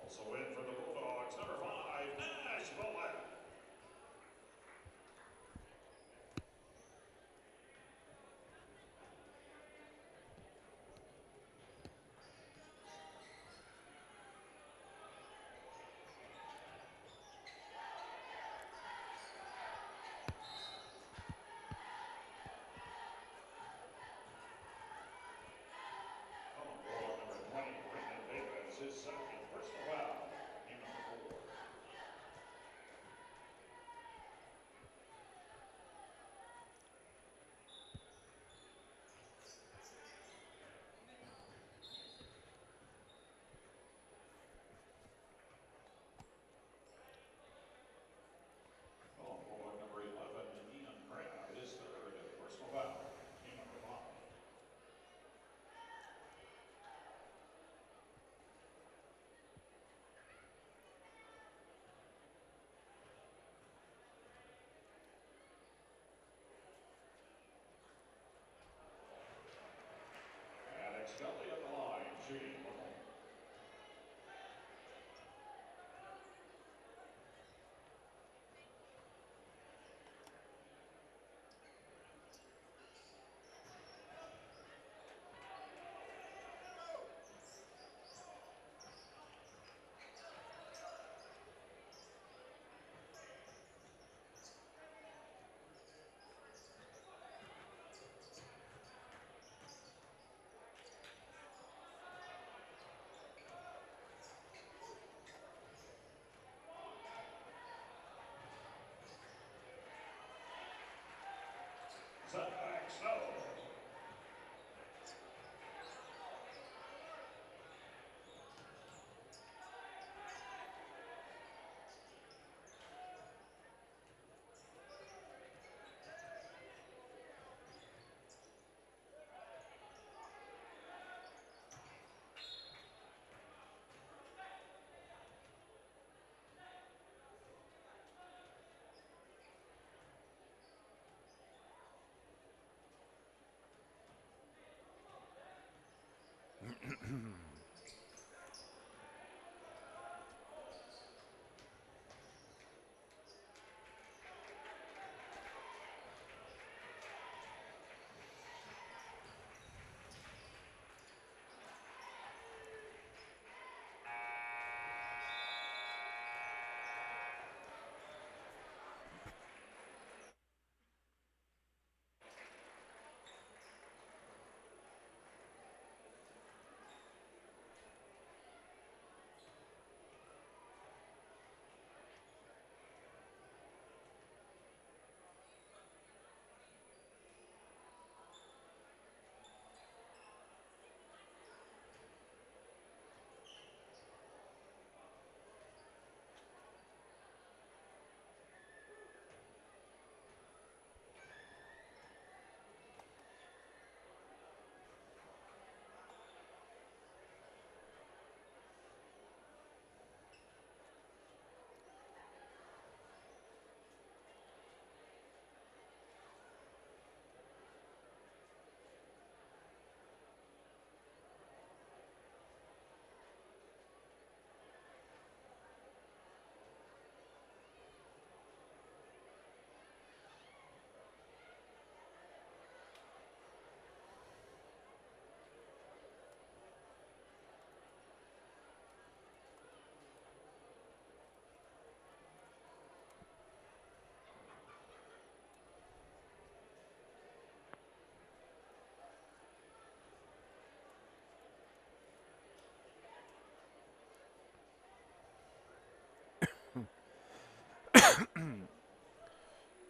Also in for the Bulldogs, number 5, Nash Bullock. His second personal foul, game number 4. Bulldog number 11, Ian Crab, his third personal foul, game number 5. Scully at the line, shooting 1 more. Setback, Snow.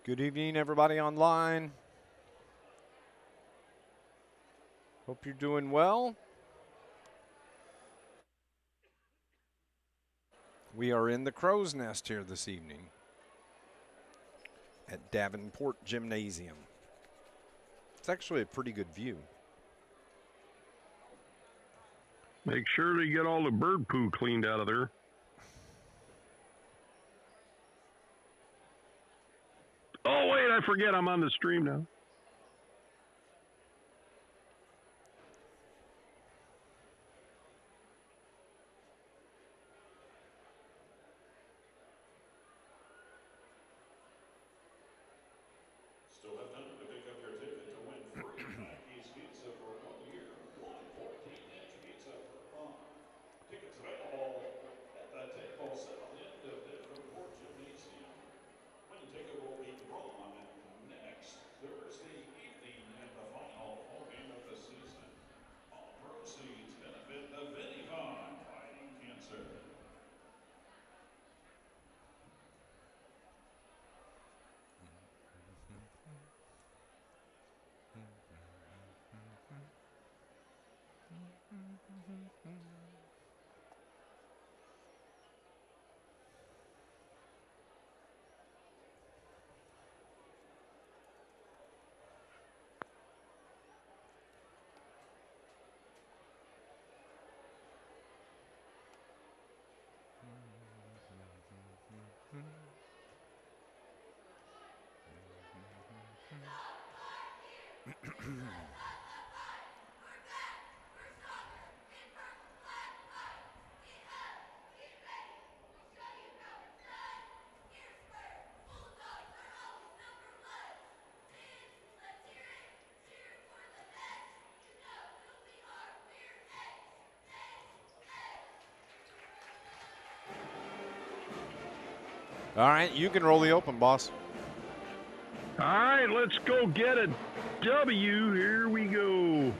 Good evening, everybody online. Hope you're doing well. We are in the Crow's Nest here this evening at Davenport Gymnasium. It's actually a pretty good view. Make sure to get all the bird poo cleaned out of there. Oh, wait, I forget I'm on the stream now. Still have time to pick up your ticket to win free Mackey's Pizza for 1 year. 114-inch pizza for fun. Tickets available at the table south end of Harrisburg Gymnasium. When ticket will be drawn next Thursday evening at the final game of the season. All proceeds benefit the Vinify fighting cancer. All right, you can roll the open, boss. All right, let's go get a W. Here we go.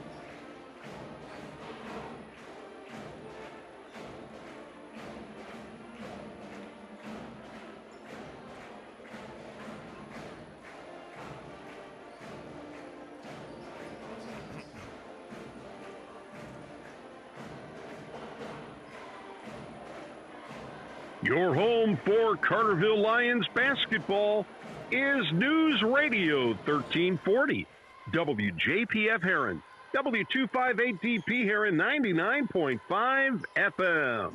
Your home for Carterville Lions basketball is News Radio 1340, WJPF Heron, W258DP Heron 99.5 FM.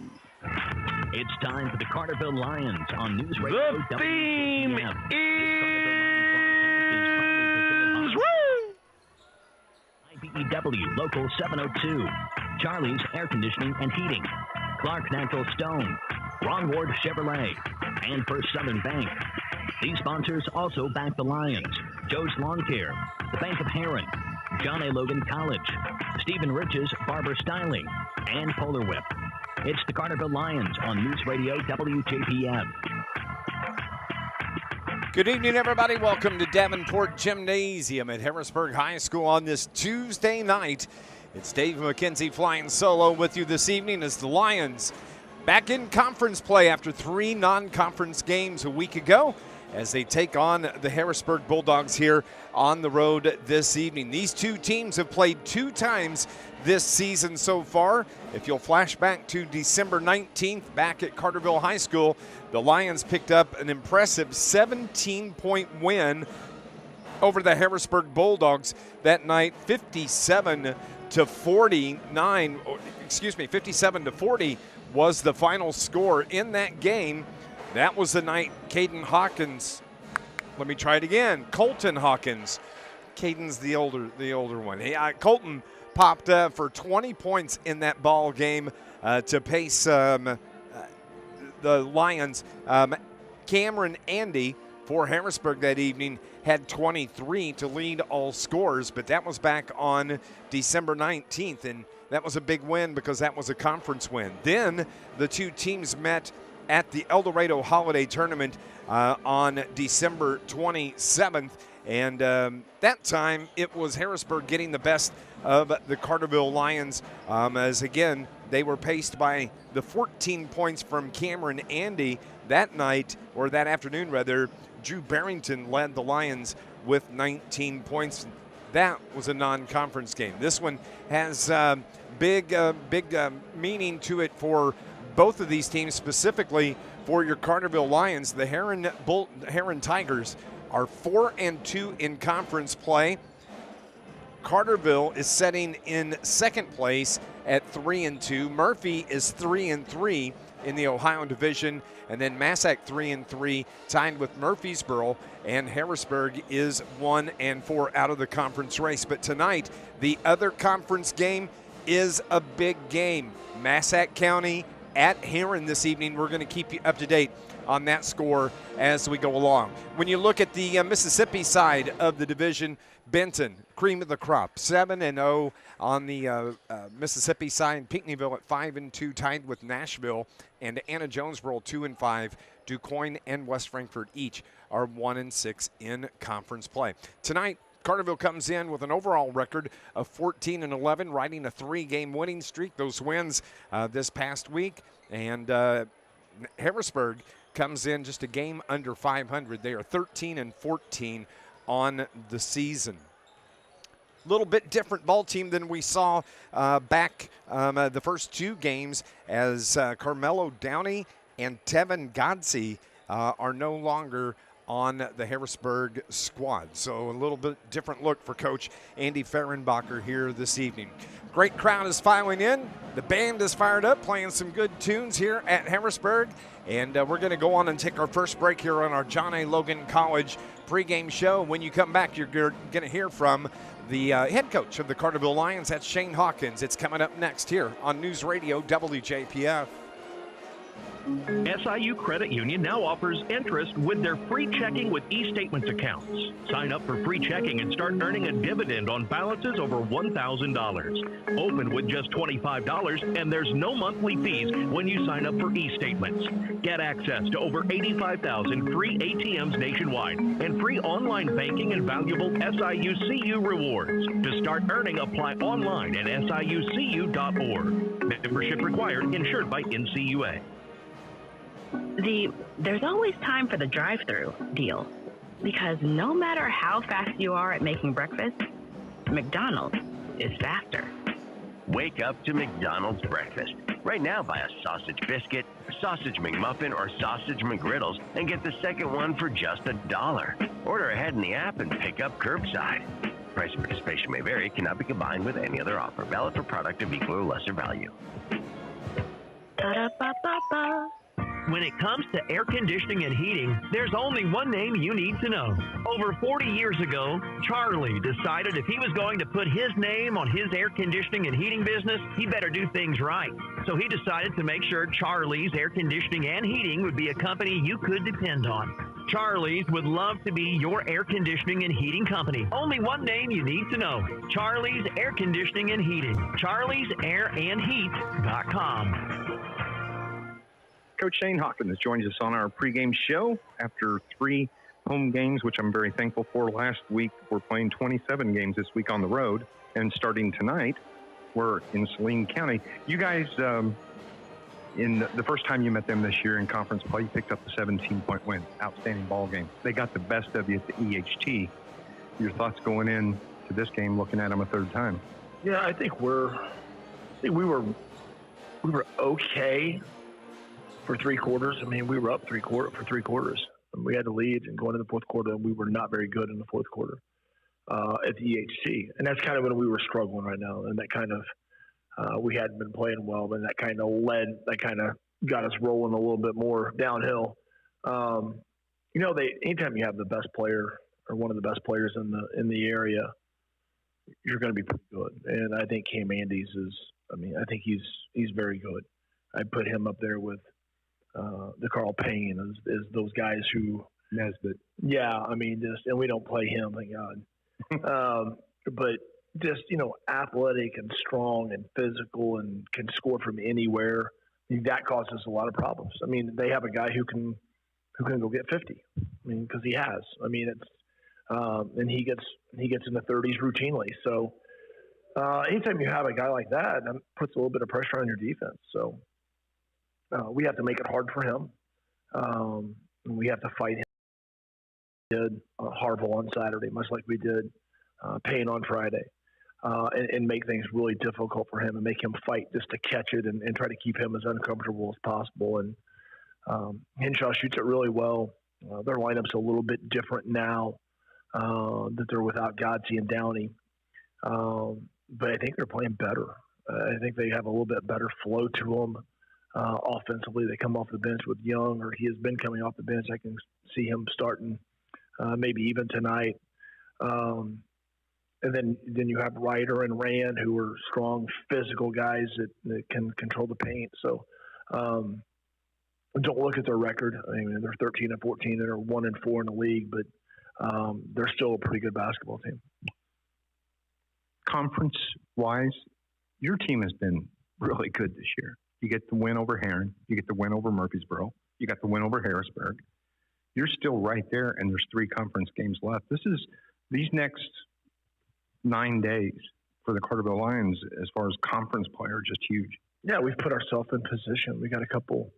It's time for the Carterville Lions on News Radio. The theme is IBEW Local 702, Charlie's Air Conditioning and Heating, Clark Natural Stone, Ron Ward Chevrolet, and First Southern Bank. These sponsors also back the Lions: Joe's Lawn Care, the Bank of Heron, John A. Logan College, Stephen Rich's Barber Styling, and Polar Whip. It's the Carterville Lions on News Radio WJPF. Good evening, everybody. Welcome to Davenport Gymnasium at Harrisburg High School on this Tuesday night. It's Dave McKenzie flying solo with you this evening as the Lions back in conference play after 3 non-conference games a week ago as they take on the Harrisburg Bulldogs here on the road this evening. These two teams have played 2 times this season so far. If you'll flash back to December 19th back at Carterville High School, the Lions picked up an impressive 17-point win over the Harrisburg Bulldogs that night, 57 to 40 was the final score in that game. That was the night Colton Hawkins. Let me try it again. Colton Hawkins. Caden's the older one. Colton popped for 20 points in that ball game to pace the Lions. Cameron Andy for Harrisburg that evening had 23 to lead all scores, but that was back on December 19th, and that was a big win because that was a conference win. Then the two teams met at the El Dorado Holiday Tournament on December 27th, and that time it was Harrisburg getting the best of the Carterville Lions, as again they were paced by the 14 points from Cameron Andy that night, or that afternoon rather. Drew Barrington led the Lions with 19 points. That was a non-conference game. This one has big meaning to it for both of these teams, specifically for your Carterville Lions. The Heron Tigers are 4-2 in conference play. Carterville is sitting in second place at 3-2. Murphy is 3-3 in the Ohio Division, and then Massac 3-3, tied with Murfreesboro, and Harrisburg is 1-4 out of the conference race. But tonight, the other conference game is a big game. Massac County at Heron this evening. We're going to keep you up to date on that score as we go along. When you look at the Mississippi side of the division, Benton, cream of the crop, 7-0 on the Mississippi side. Pinckneyville at 5-2, tied with Nashville, and Anna Jonesboro 2-5. DuQuoin and West Frankfort each are 1-6 in conference play. Tonight, Carterville comes in with an overall record of 14-11, riding a 3-game winning streak. Those wins this past week, and Harrisburg comes in just a game under 500. They are 13-14 on the season. A little bit different ball team than we saw back the first 2 games, as Carmelo Downey and Tevin Godsey are no longer on the Harrisburg squad. So a little bit different look for Coach Andy Fehrenbacher here this evening. Great crowd is filing in. The band is fired up, playing some good tunes here at Harrisburg. And we're going to go on and take our first break here on our John A. Logan College pregame show. When you come back, you're going to hear from the head coach of the Carterville Lions. That's Shane Hawkins. It's coming up next here on News Radio WJPF. SIU Credit Union now offers interest with their free checking with e-statements accounts. Sign up for free checking and start earning a dividend on balances over $1,000. Open with just $25, and there's no monthly fees when you sign up for e-statements. Get access to over 85,000 free ATMs nationwide and free online banking and valuable SIU CU rewards. To start earning, apply online at siucu.org. Membership required, insured by NCUA. There's always time for the drive-thru deal, because no matter how fast you are at making breakfast, McDonald's is faster. Wake up to McDonald's breakfast. Right now, buy a sausage biscuit, sausage McMuffin, or sausage McGriddles and get the second one for just $1. Order ahead in the app and pick up curbside. Price and participation may vary, cannot be combined with any other offer. Valid for product of equal or lesser value. Ba-da-ba-ba-ba. When it comes to air conditioning and heating, there's only one name you need to know. Over 40 years ago, Charlie decided if he was going to put his name on his air conditioning and heating business, he better do things right. So he decided to make sure Charlie's Air Conditioning and Heating would be a company you could depend on. Charlie's would love to be your air conditioning and heating company. Only one name you need to know. Charlie's Air Conditioning and Heating. Charlie'sAirandHeat.com. Coach Shane Hawkins joins us on our pregame show after 3 home games, which I'm very thankful for. Last week, we're playing 27 games this week on the road, and starting tonight, we're in Saline County. You guys, in the first time you met them this year in conference play, you picked up a 17-point win. Outstanding ball game. They got the best of you at the EHT. Your thoughts going in to this game, looking at them a third time? Yeah, I think we were okay for 3 quarters. I mean, we were up for 3 quarters. And we had the lead, and going into the fourth quarter, and we were not very good in the fourth quarter at the EHC. And that's kind of when we were struggling right now. And that kind of, we hadn't been playing well, and that kind of got us rolling a little bit more downhill. Anytime you have the best player or one of the best players in the area, you're going to be pretty good. And I think Cam Andes I think he's very good. I'd put him up there with the Carl Payne is those guys who Nesbitt. Yeah, and we don't play him, thank God. But just, athletic and strong and physical and can score from anywhere. That causes a lot of problems. They have a guy who can go get 50. Because he has. It's and he gets in the 30s routinely. So anytime you have a guy like that, that puts a little bit of pressure on your defense. So we have to make it hard for him. And we have to fight him. We did Harville on Saturday, much like we did Payne on Friday, and make things really difficult for him and make him fight just to catch it and try to keep him as uncomfortable as possible. And Henshaw shoots it really well. Their lineup's a little bit different now that they're without Godsey and Downey. But I think they're playing better. I think they have a little bit better flow to them. Offensively, they come off the bench with Young, or he has been coming off the bench. I can see him starting maybe even tonight. And then you have Ryder and Rand, who are strong, physical guys that can control the paint. So don't look at their record. I mean, they're 13-14 and are 1-4 in the league, but they're still a pretty good basketball team. Conference-wise, your team has been really good this year. You get the win over Heron. You get the win over Murfreesboro. You got the win over Harrisburg. You're still right there, and there's 3 conference games left. These next 9 days for the Carterville Lions, as far as conference play, are just huge. Yeah, we've put ourselves in position. We got a couple.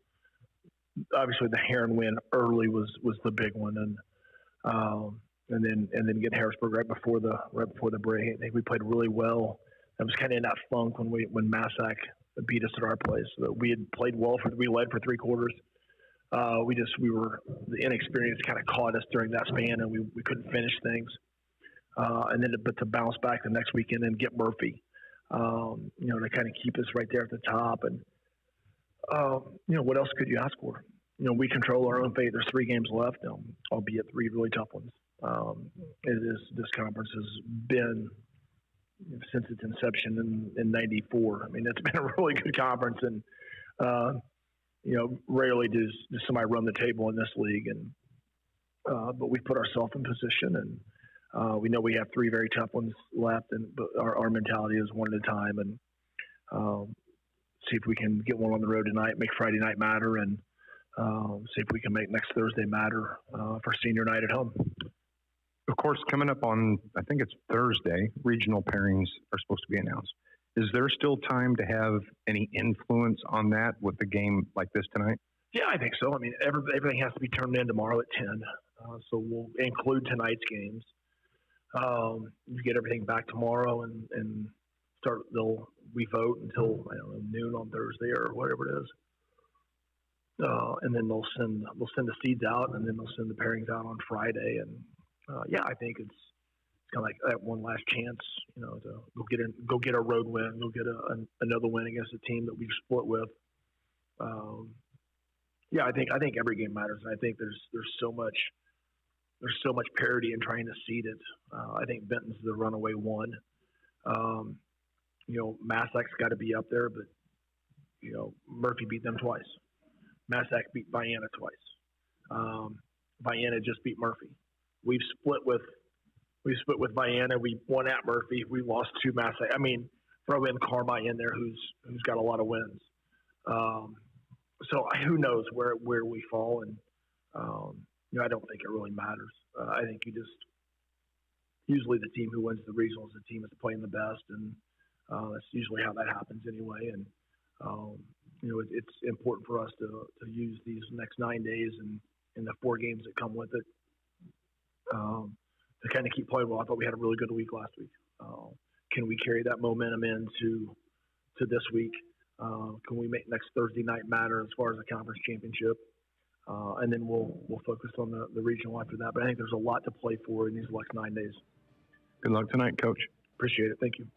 Obviously, the Heron win early was the big one, and then get Harrisburg right before the break. I think we played really well. I was kind of in that funk when Massac beat us at our place. So we had played well we led for 3 quarters. The inexperience kind of caught us during that span, and we couldn't finish things. But to bounce back the next weekend and get Murphy, to kind of keep us right there at the top. And, what else could you ask for? We control our own fate. There's 3 games left, albeit 3 really tough ones. This conference has been, since its inception in 94. I mean, it's been a really good conference, and, rarely does somebody run the table in this league. But we've put ourselves in position, and we know we have 3 very tough ones left, but our mentality is one at a time, and see if we can get one on the road tonight, make Friday night matter, and see if we can make next Thursday matter for senior night at home. Of course, coming up on, I think it's Thursday, regional pairings are supposed to be announced. Is there still time to have any influence on that with a game like this tonight? Yeah, I think so. I mean, everything has to be turned in tomorrow at 10, so we'll include tonight's games. You get everything back tomorrow and start. We vote until noon on Thursday or whatever it is, and then they'll send the seeds out, and then they'll send the pairings out on Friday. And I think it's kind of like that one last chance, to go get a road win, go get another win against a team that we've split with. I think every game matters, and I think there's so much parity in trying to seed it. I think Benton's the runaway one. Massac's got to be up there, but Murphy beat them twice. Massac beat Vienna twice. Vienna just beat Murphy. We've split with Vienna. We won at Murphy. We lost to Massac. I mean, throw in Carmi in there, who's got a lot of wins. So who knows where we fall, and I don't think it really matters. I think usually the team who wins the regional is the team that's playing the best, and that's usually how that happens anyway. And it's important for us to use these next 9 days and the 4 games that come with it to kind of keep playing well. I thought we had a really good week last week. Can we carry that momentum into this week? Can we make next Thursday night matter as far as the conference championship? And then we'll focus on the regional after that. But I think there's a lot to play for in these next 9 days. Good luck tonight, Coach. Appreciate it. Thank you.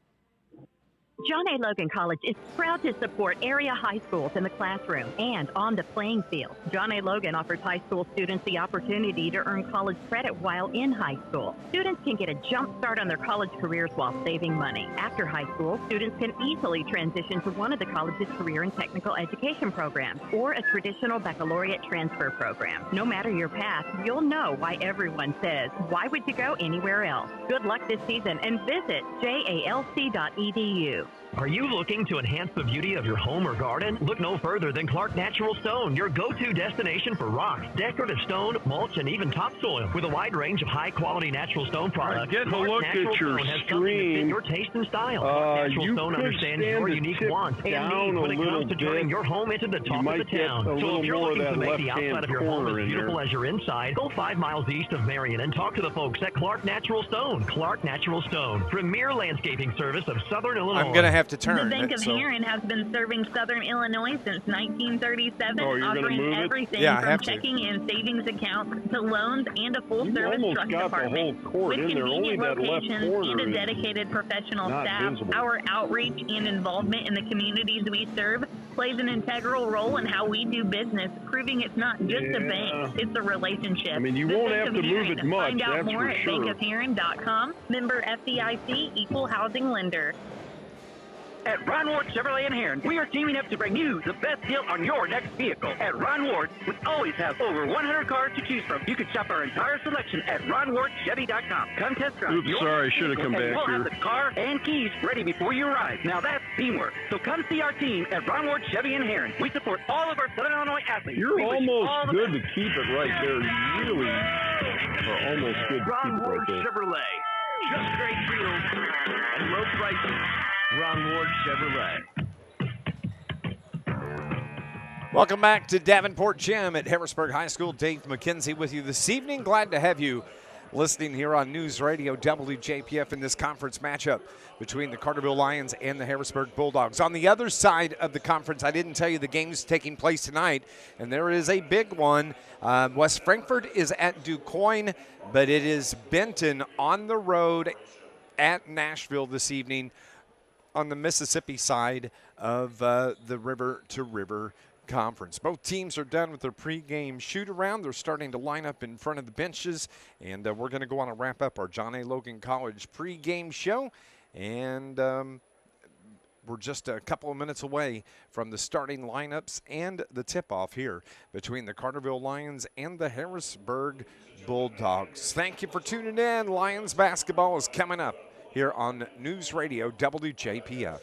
John A. Logan College is proud to support area high schools in the classroom and on the playing field. John A. Logan offers high school students the opportunity to earn college credit while in high school. Students can get a jump start on their college careers while saving money. After high school, students can easily transition to one of the college's career and technical education programs or a traditional baccalaureate transfer program. No matter your path, you'll know why everyone says, why would you go anywhere else? Good luck this season and visit jalc.edu. Are you looking to enhance the beauty of your home or garden? Look no further than Clark Natural Stone, your go-to destination for rocks, decorative stone, mulch, and even topsoil. With a wide range of high-quality natural stone products, getting a look Natural at your Stone has something to fit screen. your taste and style. Clark Natural You Stone could understands stand your to unique tip wants and down needs when a it little comes to turning bit. your home into the top might of the get town. a So little if you're more of looking to that make the left-hand outside of your home corner as in beautiful there. as your inside, go 5 miles east of Marion and talk to the folks at Clark Natural Stone. Clark Natural Stone, premier landscaping service of Southern Illinois. I'm going to have to turn. The Bank of so- Heron has been serving Southern Illinois since 1937, Oh, you're gonna offering move it? everything Yeah, I from have to. checking and savings accounts to loans and a You full-service almost trust got the department. whole court With in there. Only convenient that left locations corner and a is dedicated professional not staff, visible. our outreach and involvement in the communities we serve plays an integral role in how we do business, proving it's not just a bank, it's a relationship. I mean, you The won't Bank have of to move Heron. it much, Find out that's more for at sure. bankofheron.com. Member FDIC, Equal Housing Lender. At Ron Ward Chevrolet in Heron, we are teaming up to bring you the best deal on your next vehicle. At Ron Ward, we always have over 100 cars to choose from. You can shop our entire selection at RonWardChevy.com. Come test drive. Oops, sorry, I should have come back we'll here. have the car and keys ready before you arrive. Now that's teamwork. So come see our team at Ron Ward Chevy in Heron. We support all of our Southern Illinois athletes. You're We wish you all almost the good best. to keep it right there. You really are almost good to keep Ron it right Ward there. Chevrolet. Just great deals and low prices. Ron Ward Chevrolet. Welcome back to Davenport Gym at Harrisburg High School. Dave McKenzie with you this evening. Glad to have you listening here on News Radio WJPF in this conference matchup between the Carterville Lions and the Harrisburg Bulldogs. On the other side of the conference, I didn't tell you the game's taking place tonight, and there is a big one. West Frankfort is at DuQuoin, but it is Benton on the road at Nashville this evening on the Mississippi side of the river-to-river conference. Both teams are done with their pregame shoot-around. They're starting to line up in front of the benches, and we're going to go on and wrap up our John A. Logan College pregame show, and we're just a couple of minutes away from the starting lineups and the tip-off here between the Carterville Lions and the Harrisburg Bulldogs. Thank you for tuning in. Lions basketball is coming up here on News Radio WJPF.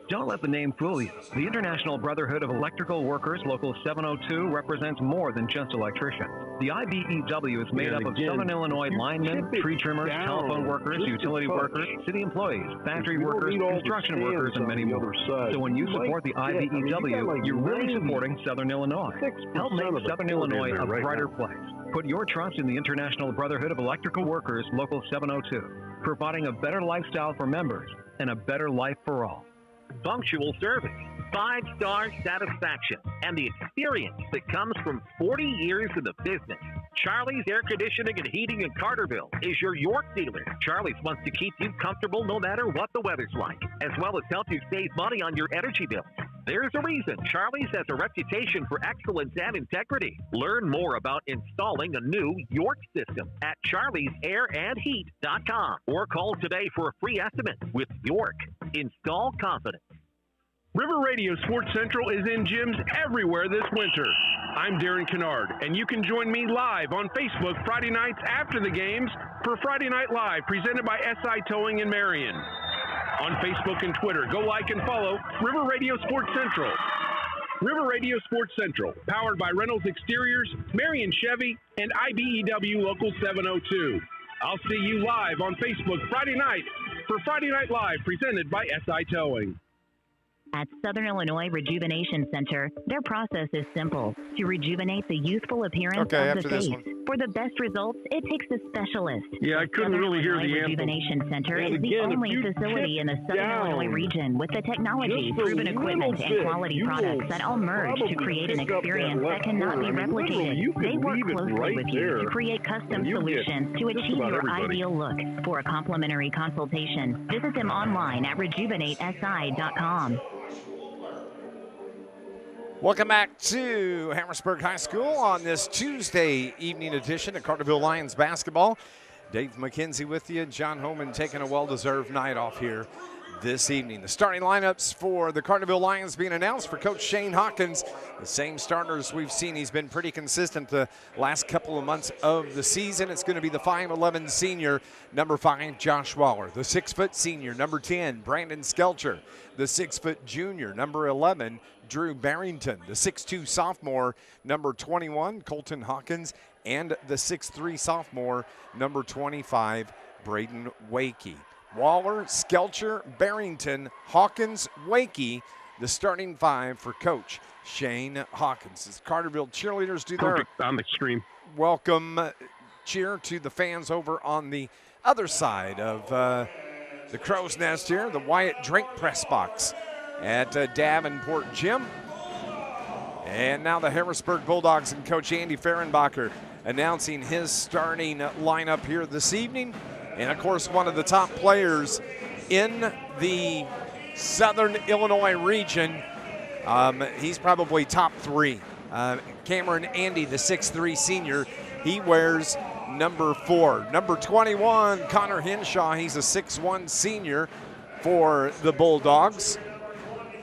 Don't let the name fool you. The International Brotherhood of Electrical Workers, Local 702, represents more than just electricians. The IBEW is made up of Southern Illinois linemen, tree trimmers, telephone workers, utility workers, city employees, factory workers, construction workers, and many more. So when you support the IBEW, you're really supporting Southern Illinois. Help make Southern Illinois a brighter place. Put your trust in the International Brotherhood of Electrical Workers, Local 702, providing a better lifestyle for members and a better life for all. Punctual service, 5-star satisfaction, and the experience that comes from 40 years in the business. Charlie's Air Conditioning and Heating in Carterville is your York dealer. Charlie's wants to keep you comfortable no matter what the weather's like, as well as help you save money on your energy bills. There's a reason Charlie's has a reputation for excellence and integrity. Learn more about installing a new York system at charliesairandheat.com or call today for a free estimate. With York, install confidence. River Radio Sports Central is in gyms everywhere this winter. I'm Darren Kennard, and you can join me live on Facebook Friday nights after the games for Friday Night Live, presented by SI Towing in Marion. On Facebook and Twitter, go like and follow River Radio Sports Central. River Radio Sports Central, powered by Reynolds Exteriors, Marion Chevy, and IBEW Local 702. I'll see you live on Facebook Friday night for Friday Night Live, presented by SI Towing. At Southern Illinois Rejuvenation Center, their process is simple: to rejuvenate the youthful appearance of the face. For the best results, it takes a specialist. Yeah, I couldn't really hear the anthem. Rejuvenation Center is the only facility in the Southern Illinois region with the technology, proven equipment, and quality products that all merge to create an experience that cannot be replicated. They work closely with you to create custom solutions to achieve your ideal look. For a complimentary consultation, visit them online at rejuvenatesi.com. Welcome back to Harrisburg High School on this Tuesday evening edition of Carterville Lions basketball. Dave McKenzie with you, John Homan taking a well-deserved night off here this evening. The starting lineups for the Carterville Lions being announced for Coach Shane Hawkins. The same starters we've seen. He's been pretty consistent the last couple of months of the season. It's going to be the 5'11 senior, number 5, Josh Waller. The 6' senior, number 10, Brandon Skelcher. The 6' junior, number 11, Drew Barrington. The 6'2 sophomore, number 21, Colton Hawkins. And the 6'3 sophomore, number 25, Braden Wakey. Waller, Skelcher, Barrington, Hawkins, Wakey, the starting 5 for Coach Shane Hawkins. As Carterville cheerleaders do their on the stream welcome cheer to the fans over on the other side of the Crow's Nest here, the Wyatt Drink Press Box at Davenport Gym. And now the Harrisburg Bulldogs and Coach Andy Fehrenbacher announcing his starting lineup here this evening. And, of course, one of the top players in the Southern Illinois region. He's probably top 3. Cameron Andy, the 6'3 senior, he wears number 4. Number 21, Connor Henshaw, he's a 6'1 senior for the Bulldogs.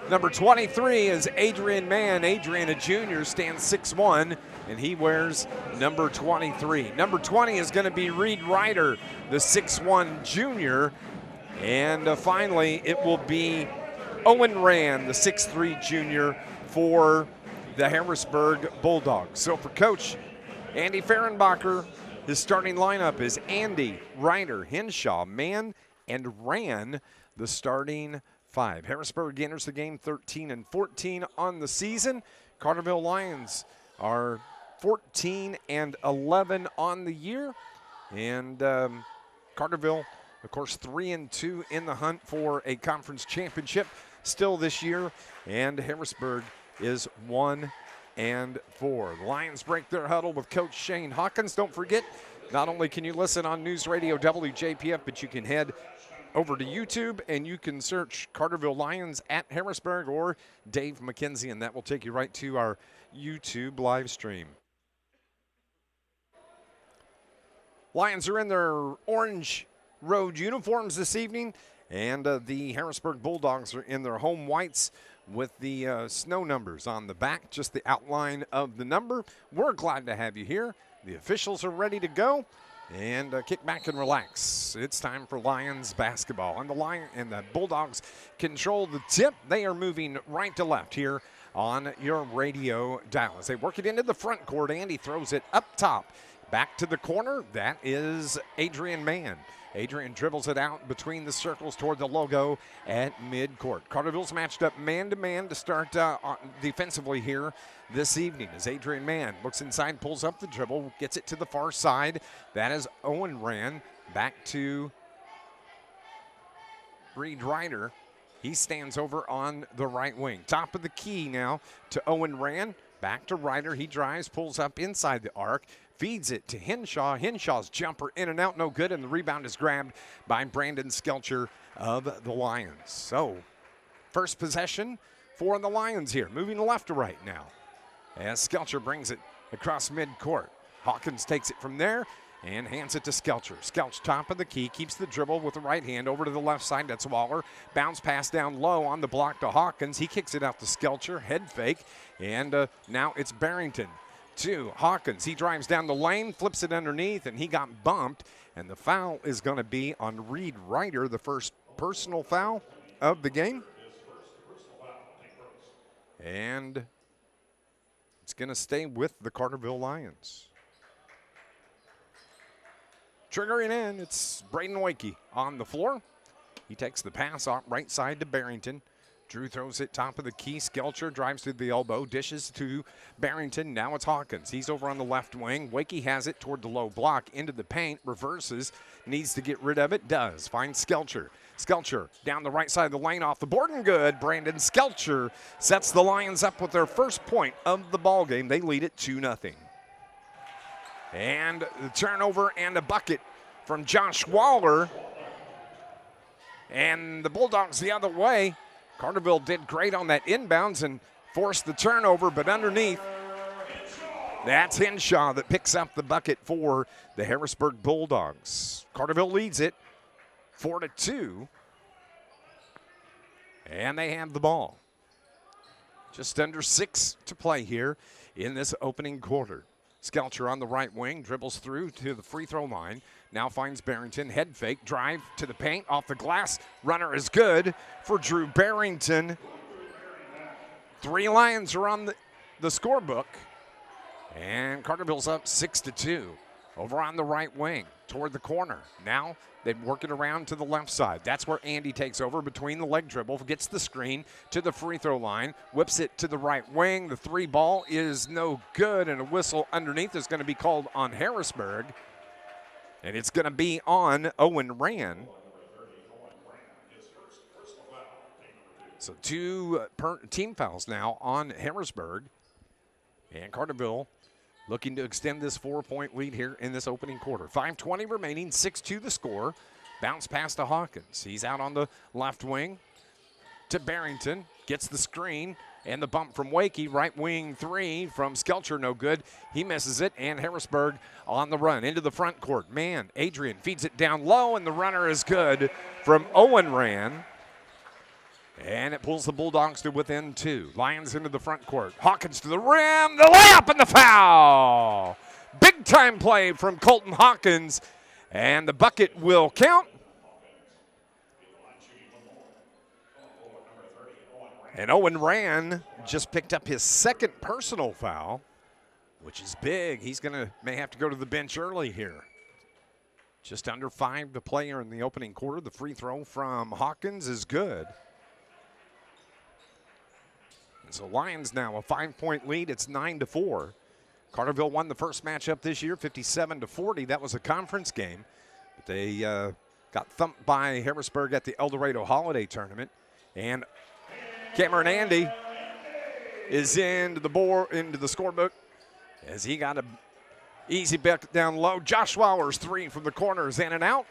Number 23 is Adrian Mann. Adrian, a junior, stands 6'1", and he wears number 23. Number 20 is going to be Reed Ryder, the 6'1 junior. And finally, it will be Owen Rand, the 6'3 junior for the Harrisburg Bulldogs. So for Coach Andy Fehrenbacher, his starting lineup is Andy, Ryder, Henshaw, Mann, and Rand, the starting 5. Harrisburg enters the game 13-14 on the season. Carterville Lions are 14-11 on the year. And Carterville, of course, 3-2 in the hunt for a conference championship still this year. And Harrisburg is 1-4. The Lions break their huddle with Coach Shane Hawkins. Don't forget, not only can you listen on NewsRadio WJPF, but you can head over to YouTube and you can search Carterville Lions at Harrisburg or Dave McKenzie, and that will take you right to our YouTube live stream. Lions are in their orange road uniforms this evening, and the Harrisburg Bulldogs are in their home whites with the snow numbers on the back, just the outline of the number. We're glad to have you here. The officials are ready to go. And kick back and relax. It's time for Lions basketball. And the Bulldogs control the tip. They are moving right to left here on your radio dial. As they work it into the front court, Andy throws it up top. Back to the corner. That is Adrian Mann. Adrian dribbles it out between the circles toward the logo at midcourt. Carterville's matched up man-to-man to start defensively here this evening as Adrian Mann looks inside, pulls up the dribble, gets it to the far side. That is Owen Rand. Back to Reed Ryder. He stands over on the right wing. Top of the key now to Owen Rand. Back to Ryder. He drives, pulls up inside the arc, feeds it to Henshaw. Henshaw's jumper in and out, no good, and the rebound is grabbed by Brandon Skelcher of the Lions. So, first possession for the Lions here, moving left to right now, as Skelcher brings it across midcourt. Hawkins takes it from there and hands it to Skelcher. Skelcher, top of the key, keeps the dribble with the right hand over to the left side. That's Waller. Bounce pass down low on the block to Hawkins. He kicks it out to Skelcher, head fake, and now it's Barrington to Hawkins. He drives down the lane, flips it underneath, and he got bumped. And the foul is going to be on Reed Ryder, the first personal foul of the game. And it's going to stay with the Carterville Lions. Triggering in, it's Braden Wakey on the floor. He takes the pass off right side to Barrington. Drew throws it top of the key. Skelcher drives to the elbow, dishes to Barrington. Now it's Hawkins. He's over on the left wing. Wakey has it toward the low block, into the paint, reverses, needs to get rid of it, does. Finds Skelcher. Skelcher down the right side of the lane, off the board and good. Brandon Skelcher sets the Lions up with their first point of the ball game. They lead it 2-0. And the turnover and a bucket from Josh Waller. And the Bulldogs the other way. Carterville did great on that inbounds and forced the turnover, but underneath, that's Henshaw that picks up the bucket for the Harrisburg Bulldogs. Carterville leads it 4-2, and they have the ball. Just under 6 to play here in this opening quarter. Skelcher on the right wing, dribbles through to the free throw line. Now finds Barrington, head fake, drive to the paint, off the glass. Runner is good for Drew Barrington. 3 Lions are on the scorebook. And Carterville's up 6-2. Over on the right wing, toward the corner. Now they work it around to the left side. That's where Andy takes over between the leg dribble, gets the screen to the free throw line, whips it to the right wing. The 3 ball is no good, and a whistle underneath is going to be called on Harrisburg. And it's going to be on Owen Rand. So 2 team fouls now on Harrisburg. And Carterville looking to extend this 4-point lead here in this opening quarter. 5:20 remaining, 6-2 the score. Bounce pass to Hawkins. He's out on the left wing to Barrington. Gets the screen and the bump from Wakey. Right wing 3 from Skelcher, no good. He misses it, and Harrisburg on the run into the front court. Man, Adrian feeds it down low, and the runner is good from Owen Rand. And it pulls the Bulldogs to within 2. Lions into the front court. Hawkins to the rim. The layup and the foul. Big time play from Colton Hawkins. And the bucket will count. And Owen Rand just picked up his second personal foul, which is big. He's may have to go to the bench early here. Just under 5 to play in the opening quarter. The free throw from Hawkins is good. And so Lions now a 5-point lead. It's 9-4. Carterville won the first matchup this year, 57-40. That was a conference game. But they got thumped by Harrisburg at the El Dorado Holiday Tournament. And Cameron Andy is into the scorebook as he got an easy bucket down low. Josh Wowers 3 from the corner is in and out.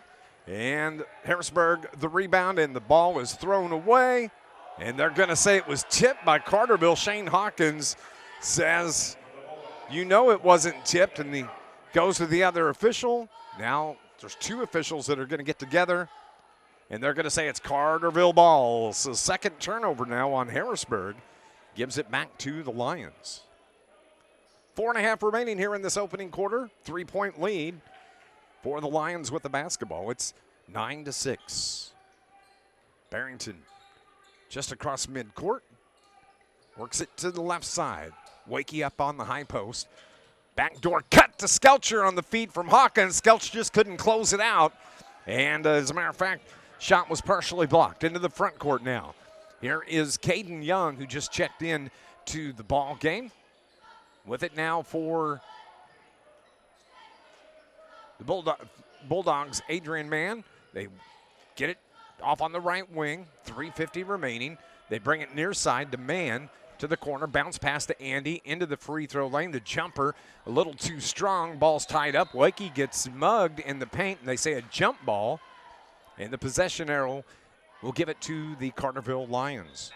And Harrisburg the rebound, and the ball is thrown away. And they're going to say it was tipped by Carterville. Shane Hawkins says, you know it wasn't tipped, and he goes to the other official. Now there's 2 officials that are going to get together, and they're going to say it's Carterville ball. So second turnover now on Harrisburg gives it back to the Lions. 4.5 remaining here in this opening quarter. 3-point lead for the Lions with the basketball. It's 9-6. Barrington just across midcourt. Works it to the left side. Wakey up on the high post. Backdoor cut to Skelcher on the feed from Hawkins. Skelcher just couldn't close it out. And as a matter of fact, shot was partially blocked. Into the front court now. Here is Caden Young, who just checked in to the ball game. With it now for the Bulldogs, Adrian Mann. They get it off on the right wing. 3:50 remaining. They bring it near side to Mann. To the corner, bounce pass to Andy, into the free throw lane. The jumper, a little too strong. Ball's tied up. Wakey gets mugged in the paint, and they say a jump ball. And the possession arrow will give it to the Carterville Lions.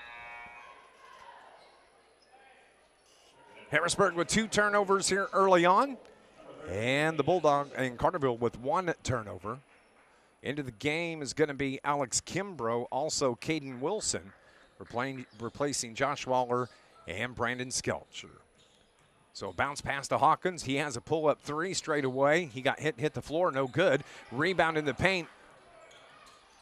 Harrisburg with 2 turnovers here early on. And the Bulldog and Carterville with 1 turnover. Into the game is going to be Alex Kimbrough, also Caden Wilson, replacing Josh Waller and Brandon Skelcher. So bounce pass to Hawkins. He has a pull-up 3 straight away. He got hit the floor, no good. Rebound in the paint.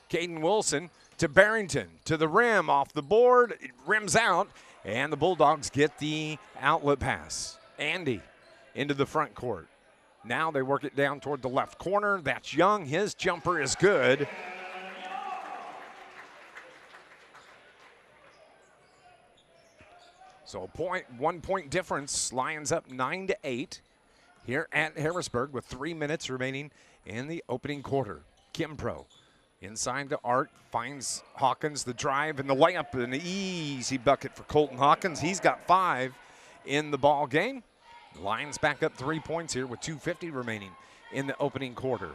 Caden Wilson to Barrington, to the rim, off the board. It rims out, and the Bulldogs get the outlet pass. Andy into the front court. Now they work it down toward the left corner. That's Young. His jumper is good. So 1 point difference. Lions up 9-8 here at Harrisburg with 3 minutes remaining in the opening quarter. Kimbrough inside to Art, finds Hawkins, the drive and the layup, an easy bucket for Colton Hawkins. He's got 5 in the ball game. The Lions back up 3 points here with 2:50 remaining in the opening quarter.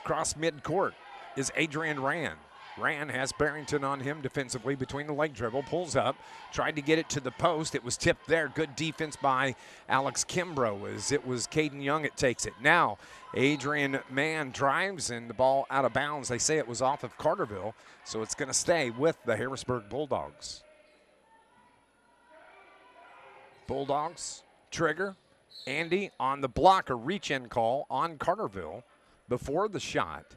Across midcourt is Adrian Rand. Rand has Barrington on him defensively between the leg dribble, pulls up, tried to get it to the post. It was tipped there. Good defense by Alex Kimbrough as it was Caden Young that takes it. Now Adrian Mann drives and the ball out of bounds. They say it was off of Carterville, so it's going to stay with the Harrisburg Bulldogs. Bulldogs trigger. Andy on the block, a reach-in call on Carterville before the shot.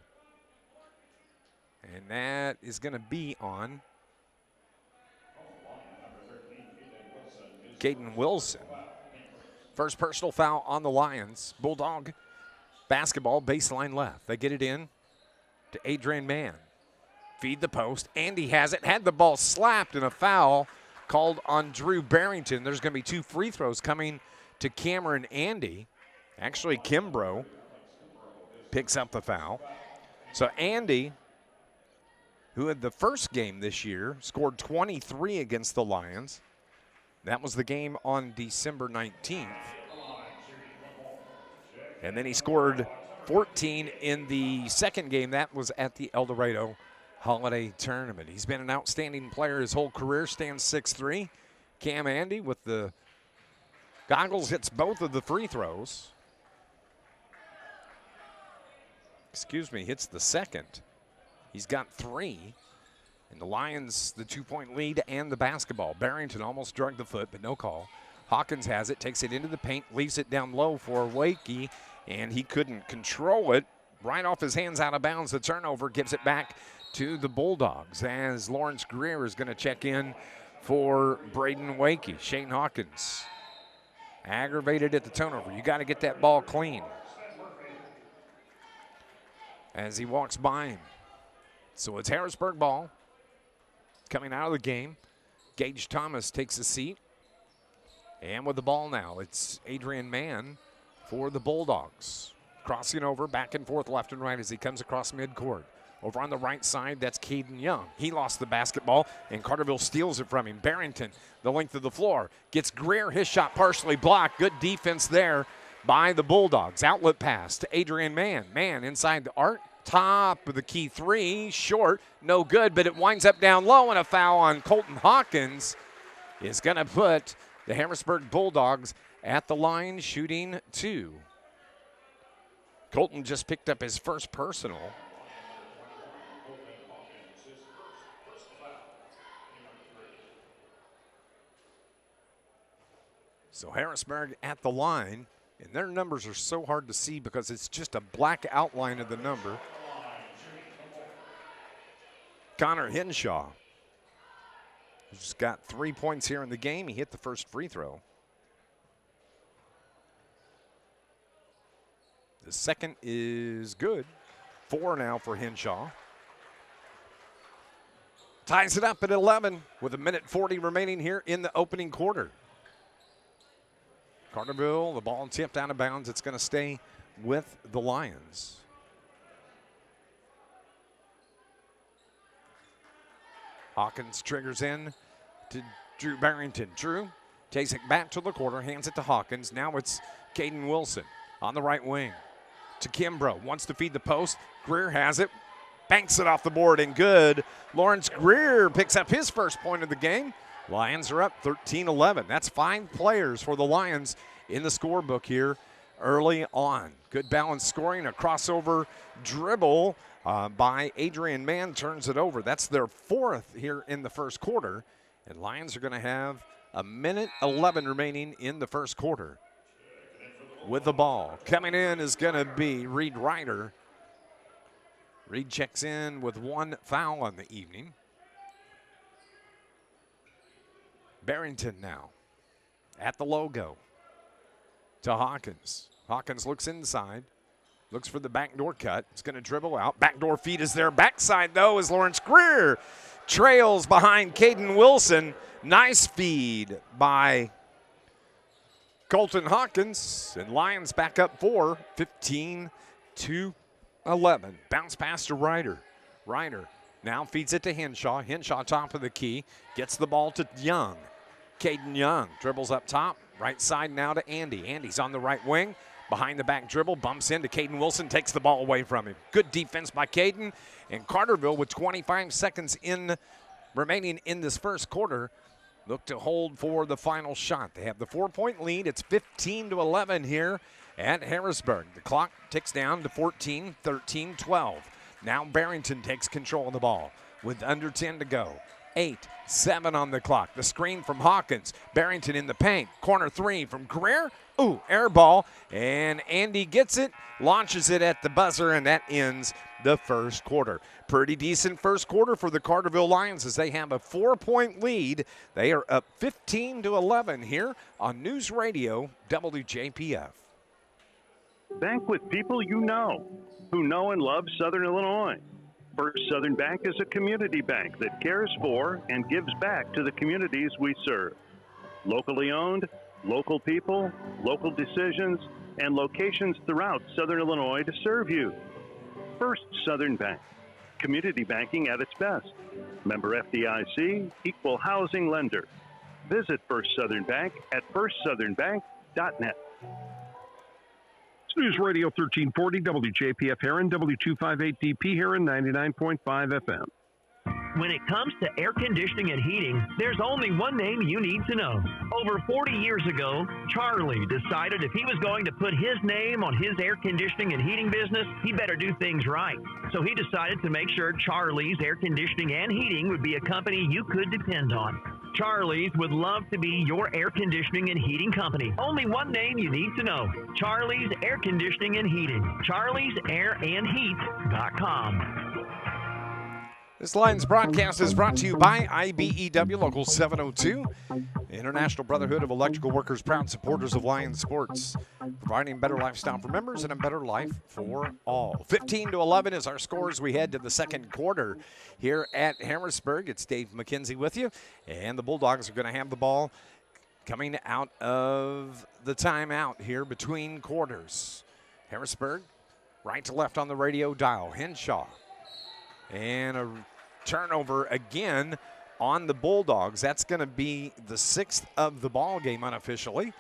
And that is going to be on Caden Wilson. First personal foul on the Lions. Bulldog basketball, baseline left. They get it in to Adrian Mann. Feed the post. Andy has it. Had the ball slapped, and a foul called on Drew Barrington. There's going to be 2 free throws coming to Cameron Andy. Actually, Kimbrough picks up the foul. So Andy, who had the first game this year, scored 23 against the Lions. That was the game on December 19th. And then he scored 14 in the second game. That was at the El Dorado Holiday Tournament. He's been an outstanding player his whole career, stands 6'3". Cam Andy with the goggles hits both of the free throws. Hits the second. He's got 3. And the Lions, the 2-point lead and the basketball. Barrington almost drug the foot, but no call. Hawkins has it, takes it into the paint, leaves it down low for Wakey, and he couldn't control it. Right off his hands, out of bounds. The turnover gives it back to the Bulldogs as Lawrence Greer is going to check in for Braden Wakey. Shane Hawkins aggravated at the turnover. You got to get that ball clean as he walks by him. So it's Harrisburg ball coming out of the game. Gage Thomas takes a seat. And with the ball now, it's Adrian Mann for the Bulldogs. Crossing over, back and forth, left and right as he comes across midcourt. Over on the right side, that's Caden Young. He lost the basketball, and Carterville steals it from him. Barrington, the length of the floor, gets Greer. His shot partially blocked. Good defense there by the Bulldogs. Outlet pass to Adrian Mann. Mann inside the arc. Top of the key three. Short, no good, but it winds up down low, and a foul on Colton Hawkins is going to put the Harrisburg Bulldogs at the line, shooting 2. Colton just picked up his first personal. So Harrisburg at the line, and their numbers are so hard to see because it's just a black outline of the number. Connor Henshaw, who's got 3 points here in the game. He hit the first free throw. The second is good. 4 now for Henshaw. Ties it up at 11 with 1:40 remaining here in the opening quarter. Carterville, the ball tipped out of bounds. It's going to stay with the Lions. Hawkins triggers in to Drew Barrington. Drew takes it back to the corner, hands it to Hawkins. Now it's Caden Wilson on the right wing. To Kimbrough, wants to feed the post. Greer has it, banks it off the board, and good. Lawrence Greer picks up his first point of the game. Lions are up 13-11. That's 5 players for the Lions in the scorebook here early on. Good balanced scoring, a crossover dribble by Adrian Mann turns it over. That's their 4th here in the first quarter. And Lions are going to have 1:11 remaining in the first quarter. With the ball coming in is going to be Reed Ryder. Reed checks in with 1 foul on the evening. Barrington now at the logo to Hawkins. Hawkins looks inside, looks for the backdoor cut. It's going to dribble out. Backdoor feed is there. Backside, though, is Lawrence Greer. Trails behind Caden Wilson. Nice feed by Colton Hawkins. And Lions back up 4, 15-11. Bounce pass to Ryder. Ryder now feeds it to Henshaw. Henshaw top of the key. Gets the ball to Young. Caden Young dribbles up top. Right side now to Andy. Andy's on the right wing. Behind the back dribble. Bumps into Caden Wilson. Takes the ball away from him. Good defense by Caden. And Carterville with 25 seconds remaining in this first quarter. Look to hold for the final shot. They have the 4-point lead. It's 15-11 here at Harrisburg. The clock ticks down to 14, 13, 12. Now Barrington takes control of the ball with under 10 to go. 8, 7 on the clock. The screen from Hawkins. Barrington in the paint. Corner 3 from Greer. Ooh, air ball. And Andy gets it, launches it at the buzzer, and that ends the first quarter. Pretty decent first quarter for the Carterville Lions as they have a 4-point lead. They are up 15-11 here on News Radio WJPF. Bank with people you know, who know and love Southern Illinois. First Southern Bank is a community bank that cares for and gives back to the communities we serve. Locally owned, local people, local decisions, and locations throughout Southern Illinois to serve you. First Southern Bank, community banking at its best. Member FDIC, equal housing lender. Visit First Southern Bank at firstsouthernbank.net. It's News Radio 1340, WJPF Heron, W258DP Heron, 99.5 FM. When it comes to air conditioning and heating, there's only one name you need to know. Over 40 years ago, Charlie decided if he was going to put his name on his air conditioning and heating business, he better do things right. So he decided to make sure Charlie's Air Conditioning and Heating would be a company you could depend on. Charlie's would love to be your air conditioning and heating company. Only one name you need to know. Charlie's Air Conditioning and Heating. Charlie'sAirandHeat.com. This Lions broadcast is brought to you by IBEW Local 702, International Brotherhood of Electrical Workers, proud supporters of Lions sports, providing a better lifestyle for members and a better life for all. 15-11 is our score as we head to the second quarter here at Harrisburg. It's Dave McKenzie with you, and the Bulldogs are going to have the ball coming out of the timeout here between quarters. Harrisburg, right to left on the radio dial. Henshaw. And a turnover again on the Bulldogs. That's going to be the 6th of the ball game unofficially.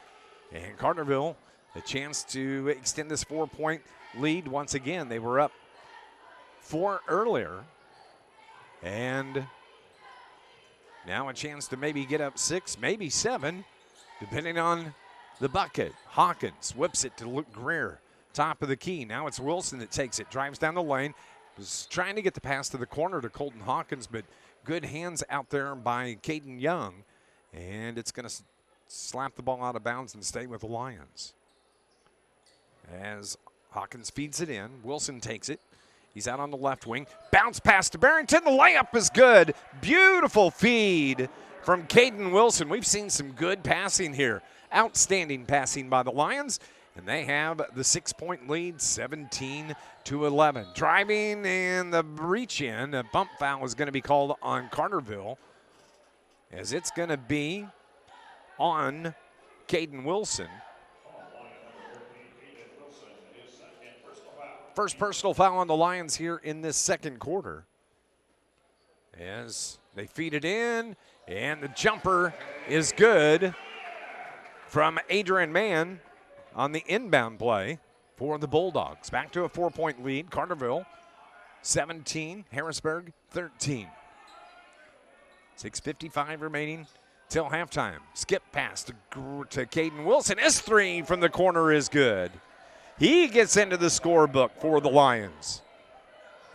And Carterville, a chance to extend this 4-point lead once again. They were up 4 earlier. And now a chance to maybe get up 6, maybe 7, depending on the bucket. Hawkins whips it to Luke Greer, top of the key. Now it's Wilson that takes it, drives down the lane. Was trying to get the pass to the corner to Colton Hawkins, but good hands out there by Caden Young. And it's going to slap the ball out of bounds and stay with the Lions. As Hawkins feeds it in, Wilson takes it. He's out on the left wing. Bounce pass to Barrington. The layup is good. Beautiful feed from Caden Wilson. We've seen some good passing here. Outstanding passing by the Lions. And they have the 6-point lead, 17-11. Driving and the reach in, a bump foul is going to be called on Carterville, as it's going to be on Caden Wilson. First personal foul on the Lions here in this second quarter. As they feed it in, and the jumper is good from Adrian Mann on the inbound play for the Bulldogs. Back to a 4-point lead. Carterville 17, Harrisburg 13. 6:55 remaining till halftime. Skip pass to Caden Wilson. His 3 from the corner is good. He gets into the scorebook for the Lions.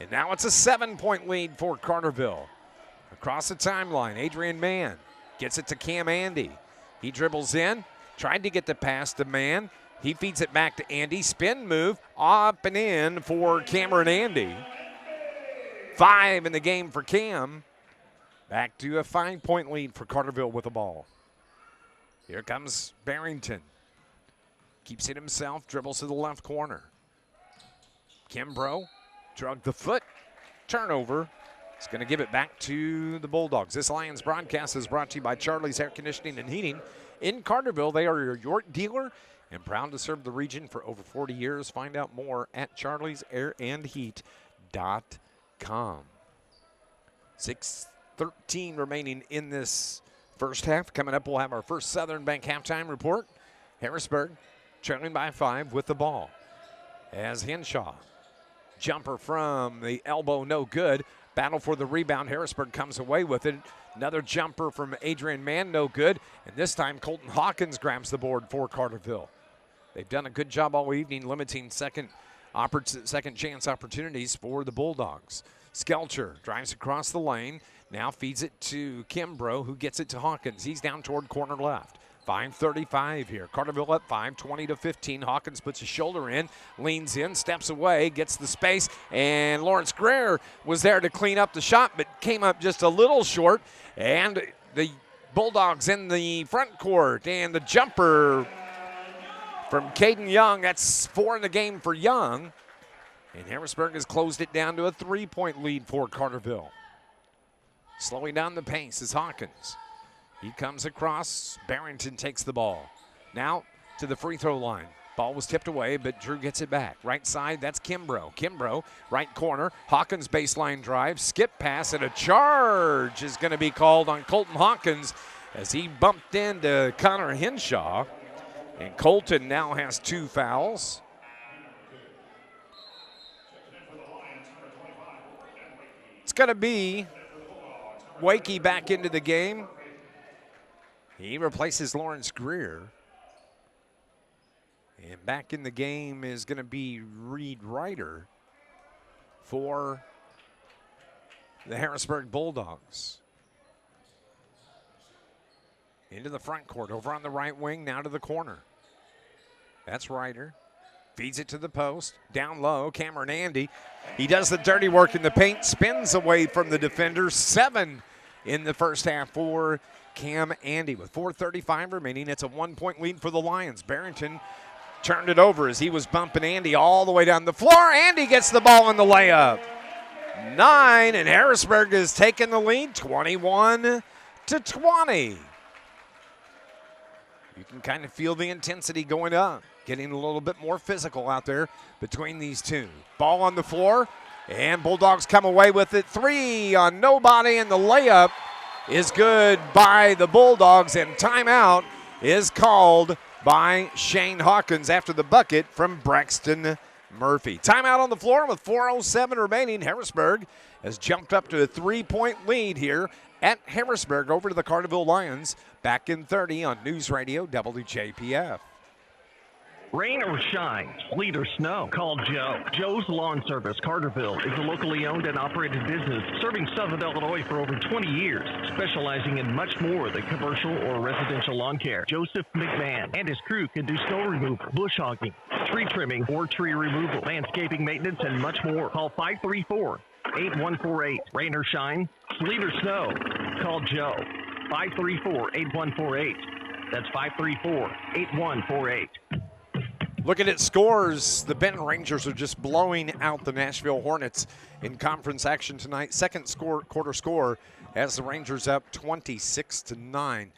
And now it's a 7-point lead for Carterville. Across the timeline, Adrian Mann gets it to Cam Andy. He dribbles in, tried to get the pass to Mann. He feeds it back to Andy. Spin move, up and in for Cameron Andy. 5 in the game for Cam. Back to a 5-point lead for Carterville with the ball. Here comes Barrington. Keeps it himself, dribbles to the left corner. Kimbrough drug the foot. Turnover. He's going to give it back to the Bulldogs. This Lions broadcast is brought to you by Charlie's Air Conditioning and Heating. In Carterville, they are your York dealer and proud to serve the region for over 40 years. Find out more at charliesairandheat.com. 6:13 remaining in this first half. Coming up, we'll have our first Southern Bank halftime report. Harrisburg trailing by 5 with the ball. As Henshaw, jumper from the elbow, no good. Battle for the rebound. Harrisburg comes away with it. Another jumper from Adrian Mann, no good. And this time, Colton Hawkins grabs the board for Carterville. They've done a good job all evening limiting second chance opportunities for the Bulldogs. Skelcher drives across the lane, now feeds it to Kimbrough, who gets it to Hawkins. He's down toward corner left. 5:35 here. Carterville up 5, 20-15. Hawkins puts a shoulder in, leans in, steps away, gets the space, and Lawrence Greer was there to clean up the shot, but came up just a little short. And the Bulldogs in the front court, and the jumper from Caden Young. That's 4 in the game for Young. And Harrisburg has closed it down to a 3-point lead for Carterville. Slowing down the pace is Hawkins. He comes across. Barrington takes the ball. Now to the free throw line. Ball was tipped away, but Drew gets it back. Right side, that's Kimbrough. Kimbrough, right corner. Hawkins baseline drive. Skip pass, and a charge is going to be called on Colton Hawkins as he bumped into Connor Henshaw. And Colton now has 2 fouls. It's going to be Wakey back into the game. He replaces Lawrence Greer. And back in the game is going to be Reed Ryder for the Harrisburg Bulldogs. Into the front court, over on the right wing, now to the corner. That's Ryder. Feeds it to the post. Down low, Cameron Andy. He does the dirty work in the paint, spins away from the defender. 7 in the first half for Cam Andy. With 4:35 remaining, it's a 1-point lead for the Lions. Barrington turned it over as he was bumping Andy all the way down the floor. Andy gets the ball in the layup. 9, and Harrisburg has taken the lead, 21-20. You can kind of feel the intensity going up, getting a little bit more physical out there between these two. Ball on the floor, and Bulldogs come away with it. 3 on nobody, and the layup is good by the Bulldogs, and timeout is called by Shane Hawkins after the bucket from Braxton Murphy. Timeout on the floor with 4:07 remaining. Harrisburg has jumped up to a 3-point lead here at Harrisburg over to the Carterville Lions. Back in 30 on News Radio WJPF. Rain or shine, sleet or snow, call Joe. Joe's Lawn Service, Carterville, is a locally owned and operated business serving Southern Illinois for over 20 years, specializing in much more than commercial or residential lawn care. Joseph McMahon and his crew can do snow removal, bush hogging, tree trimming or tree removal, landscaping maintenance, and much more. Call 534-8148. Rain or shine, sleet or snow, call Joe. 534-8148. That's 534-8148. Looking at scores, the Benton Rangers are just blowing out the Nashville Hornets in conference action tonight. Second quarter score has the Rangers up 26-9.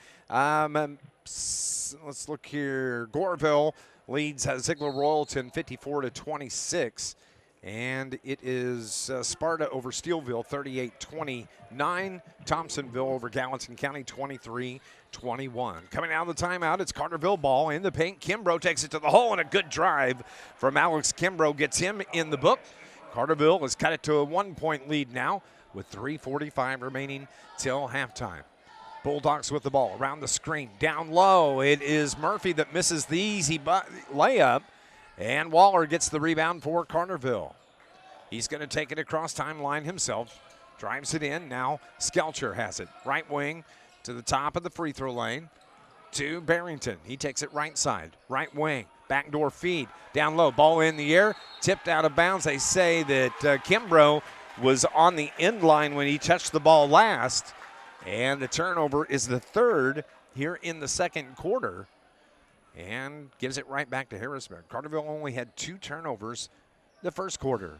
Let's look here. Goreville leads Ziegler Royalton 54-26. And it is Sparta over Steelville 38-29. Thompsonville over Gallatin County 23-21. Coming out of the timeout, it's Carterville ball in the paint. Kimbrough takes it to the hole, and a good drive from Alex Kimbrough gets him in the book. Carterville has cut it to a 1-point lead now with 3:45 remaining till halftime. Bulldogs with the ball around the screen. Down low, it is Murphy that misses the easy layup. And Waller gets the rebound for Carterville. He's going to take it across timeline himself. Drives it in. Now Skelcher has it. Right wing to the top of the free throw lane to Barrington. He takes it right side. Right wing. Backdoor feed. Down low. Ball in the air. Tipped out of bounds. They say that Kimbrough was on the end line when he touched the ball last. And the turnover is the third here in the second quarter. And gives it right back to Harrisburg. Carterville only had 2 turnovers the first quarter.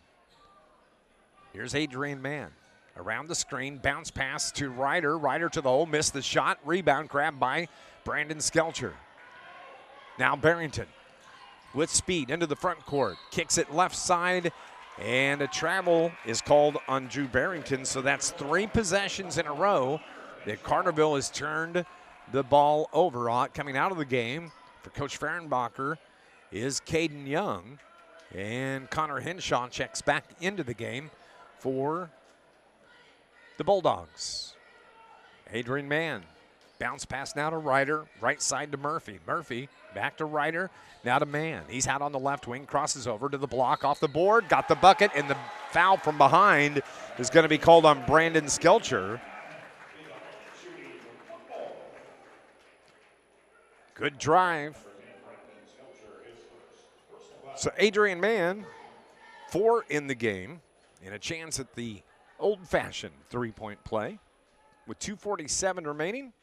Here's Adrian Mann. Around the screen, bounce pass to Ryder. Ryder to the hole, missed the shot. Rebound grabbed by Brandon Skelcher. Now Barrington with speed into the front court. Kicks it left side, and a travel is called on Drew Barrington. So that's 3 possessions in a row that Carterville has turned the ball over. Coming out of the game for Coach Fehrenbacher is Caden Young, and Connor Henshaw checks back into the game for the Bulldogs. Adrian Mann, bounce pass now to Ryder, right side to Murphy. Murphy back to Ryder, now to Mann. He's out on the left wing, crosses over to the block, off the board, got the bucket, and the foul from behind is going to be called on Brandon Skelcher. Good drive. So Adrian Mann, 4 in the game, and a chance at the old-fashioned 3-point play. With 2:47 remaining,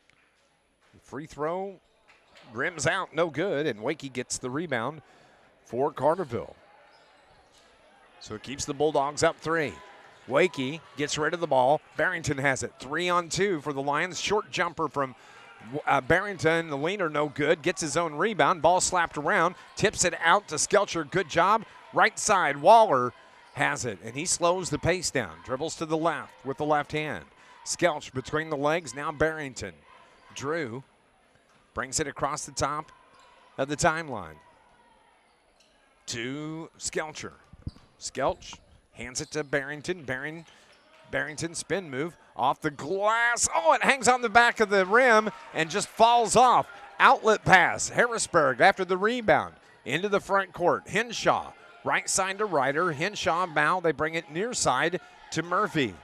free throw rims out, no good, and Wakey gets the rebound for Carterville. So it keeps the Bulldogs up 3. Wakey gets rid of the ball. Barrington has it. 3-on-2 for the Lions. Short jumper from Barrington, the leaner, no good. Gets his own rebound. Ball slapped around. Tips it out to Skelcher. Good job. Right side, Waller has it, and he slows the pace down. Dribbles to the left with the left hand. Skelch between the legs. Now Barrington. Drew brings it across the top of the timeline to Skelcher. Skelch hands it to Barrington. Barrington spin move off the glass. Oh, it hangs on the back of the rim and just falls off. Outlet pass. Harrisburg after the rebound. Into the front court. Henshaw. Right side to Ryder. Henshaw bow. They bring it near side to Murphy.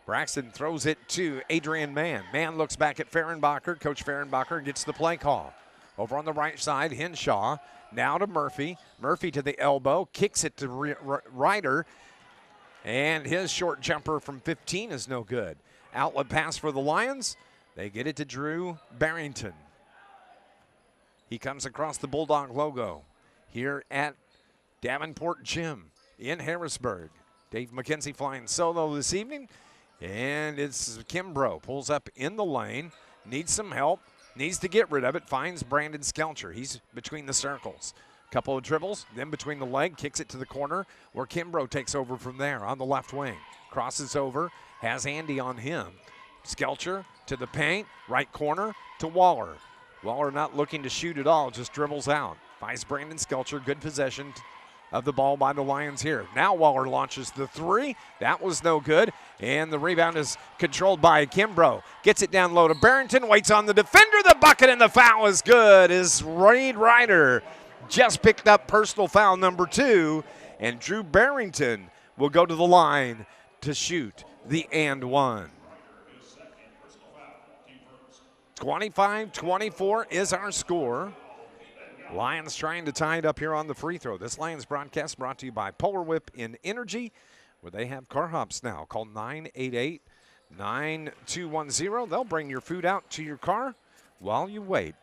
Braxton throws it to Adrian Mann. Mann looks back at Fehrenbacher. Coach Fehrenbacher gets the play call. Over on the right side, Henshaw. Now to Murphy. Murphy to the elbow. Kicks it to Ryder. And his short jumper from 15 is no good. Outlet pass for the Lions. They get it to Drew Barrington. He comes across the Bulldog logo here at Davenport Gym in Harrisburg. Dave McKenzie flying solo this evening. And it's Kimbrough. Pulls up in the lane. Needs some help. Needs to get rid of it. Finds Brandon Skelcher. He's between the circles. Couple of dribbles, then between the leg, kicks it to the corner where Kimbrough takes over from there on the left wing. Crosses over, has Andy on him. Skelcher to the paint, right corner to Waller. Waller not looking to shoot at all, just dribbles out. Finds Brandon Skelcher, good possession of the ball by the Lions here. Now Waller launches the three. That was no good. And the rebound is controlled by Kimbrough. Gets it down low to Barrington, waits on the defender. The bucket and the foul is good as Reed Ryder just picked up personal foul number 2. And Drew Barrington will go to the line to shoot the and one. 25-24 is our score. Lions trying to tie it up here on the free throw. This Lions broadcast brought to you by Polar Whip in Energy, where they have car hops now. Call 988-9210. They'll bring your food out to your car while you wait.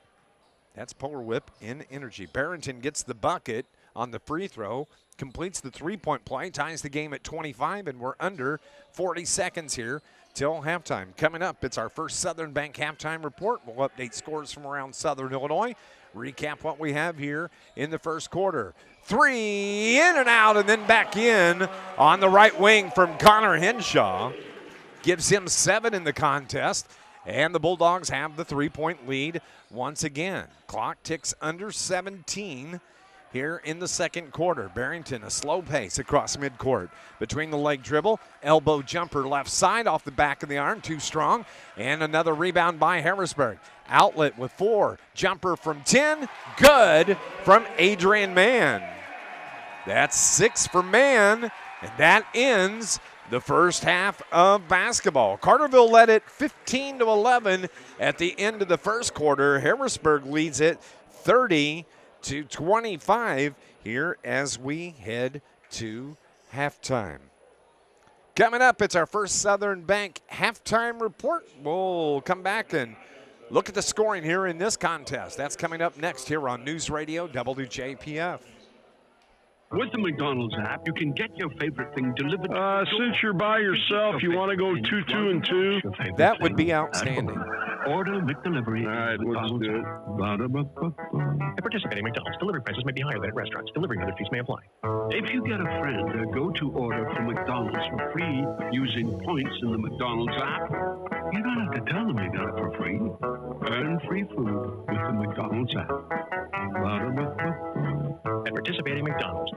That's Polar Whip in Energy. Barrington gets the bucket on the free throw, completes the three-point play, ties the game at 25, and we're under 40 seconds here till halftime. Coming up, it's our first Southern Bank halftime report. We'll update scores from around Southern Illinois, recap what we have here in the first quarter. 3 in and out and then back in on the right wing from Connor Henshaw. Gives him 7 in the contest, and the Bulldogs have the three-point lead once again. Clock ticks under 17 here in the second quarter. Barrington, a slow pace across midcourt. Between the leg dribble, elbow jumper left side off the back of the arm, too strong. And another rebound by Harrisburg. Outlet with 4, jumper from 10, good from Adrian Mann. That's 6 for Mann, and that ends the first half of basketball. Carterville led it 15-11 at the end of the first quarter. Harrisburg leads it 30-25 here as we head to halftime. Coming up, it's our first Southern Bank halftime report. We'll come back and look at the scoring here in this contest. That's coming up next here on News Radio WJPF. With the McDonald's app, you can get your favorite thing delivered. Since you're by yourself, you want to go 2, 2, and 2? That would be outstanding. Order McDelivery. All right, let's do it. At participating McDonald's, delivery prices may be higher than at restaurants. Delivery and other fees may apply. If you get a friend, go to order from McDonald's for free using points in the McDonald's app. You don't have to tell them you got it for free. Earn free food with the McDonald's app. At participating McDonald's.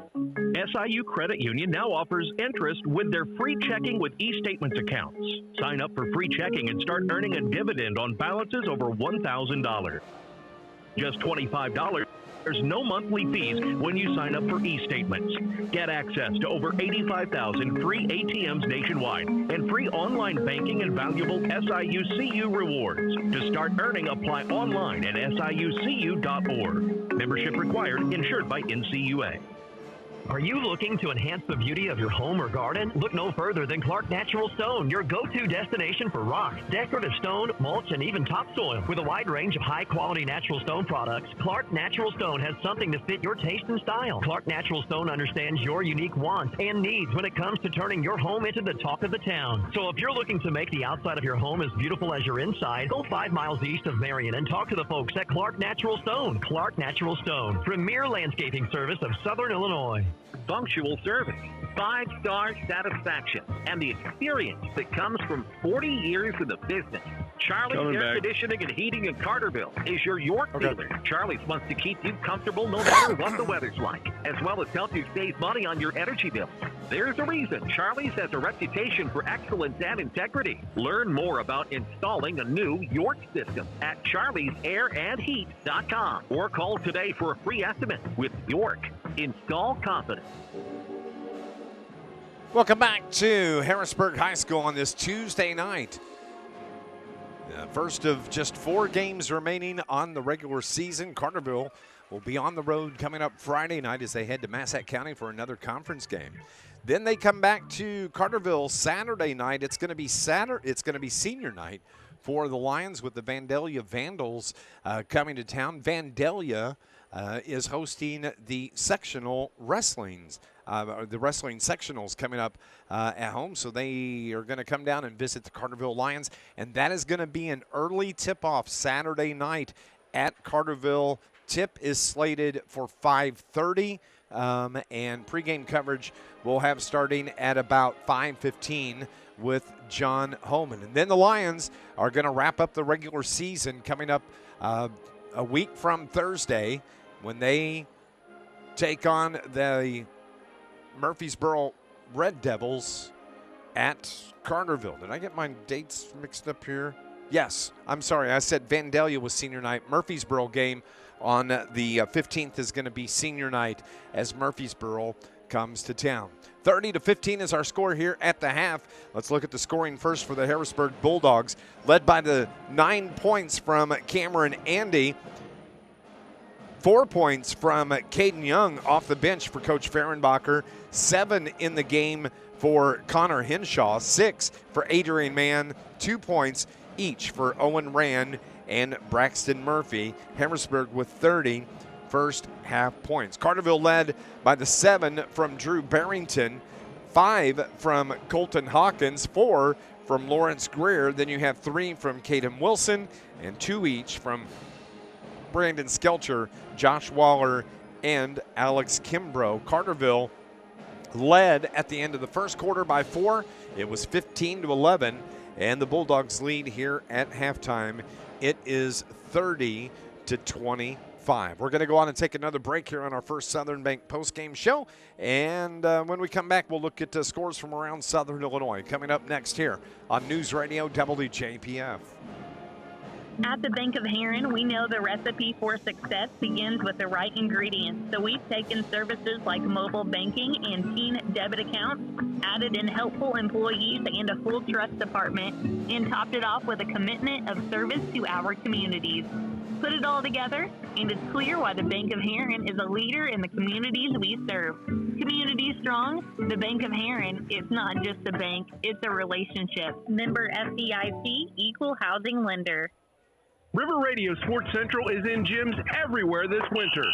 SIU Credit Union now offers interest with their free checking with e-statements accounts. Sign up for free checking and start earning a dividend on balances over $1,000. Just $25. There's no monthly fees when you sign up for e-statements. Get access to over 85,000 free ATMs nationwide and free online banking and valuable SIU-CU rewards. To start earning, apply online at SIUCU.org. Membership required, insured by NCUA. Are you looking to enhance the beauty of your home or garden? Look no further than Clark Natural Stone, your go-to destination for rock, decorative stone, mulch, and even topsoil. With a wide range of high-quality natural stone products, Clark Natural Stone has something to fit your taste and style. Clark Natural Stone understands your unique wants and needs when it comes to turning your home into the talk of the town. So if you're looking to make the outside of your home as beautiful as your inside, go 5 miles east of Marion and talk to the folks at Clark Natural Stone. Clark Natural Stone, premier landscaping service of Southern Illinois. Punctual service, 5-star satisfaction, and the experience that comes from 40 years in the business. Charlie's Air Conditioning and Heating in Carterville is your York dealer. Charlie's wants to keep you comfortable no matter what the weather's like, as well as help you save money on your energy bills. There's a reason Charlie's has a reputation for excellence and integrity. Learn more about installing a new York system at charliesairandheat.com or call today for a free estimate. With York, install confidence. Welcome back to Harrisburg High School on this Tuesday night. First of just 4 games remaining on the regular season. Carterville will be on the road coming up Friday night as they head to Massac County for another conference game. Then they come back to Carterville Saturday night. It's going to be senior night for the Lions with the Vandalia Vandals coming to town. Vandalia is hosting the sectional wrestlings. The wrestling sectionals coming up at home, so they are going to come down and visit the Carterville Lions, and that is going to be an early tip-off Saturday night at Carterville. Tip is slated for 5:30, and pregame coverage we'll have starting at about 5:15 with John Holman. And then the Lions are going to wrap up the regular season coming up a week from Thursday when they take on the Murfreesboro Red Devils at Carterville. Did I get my dates mixed up here? Yes, I'm sorry. I said Vandalia was senior night. Murfreesboro game on the 15th is going to be senior night as Murfreesboro comes to town. 30-15 is our score here at the half. Let's look at the scoring first for the Harrisburg Bulldogs, led by the 9 points from Cameron Andy. 4 points from Caden Young off the bench for Coach Fehrenbacher. 7 in the game for Connor Henshaw. 6 for Adrian Mann. 2 points each for Owen Rand and Braxton Murphy. Harrisburg with 30 first half points. Carterville led by the 7 from Drew Barrington. 5 from Colton Hawkins. 4 from Lawrence Greer. Then you have 3 from Caden Wilson and 2 each from Brandon Skelcher, Josh Waller, and Alex Kimbrough. Carterville led at the end of the first quarter by 4. It was 15-11, and the Bulldogs lead here at halftime. It is 30-25. We're going to go on and take another break here on our first Southern Bank postgame show, and when we come back, we'll look at scores from around Southern Illinois. Coming up next here on News Radio WJPF. At the Bank of Herrin, we know the recipe for success begins with the right ingredients. So we've taken services like mobile banking and teen debit accounts, added in helpful employees and a full trust department, and topped it off with a commitment of service to our communities. Put it all together, and it's clear why the Bank of Herrin is a leader in the communities we serve. Community strong, the Bank of Herrin is not just a bank, it's a relationship. Member FDIC, equal housing lender. River Radio Sports Central is in gyms everywhere this winter.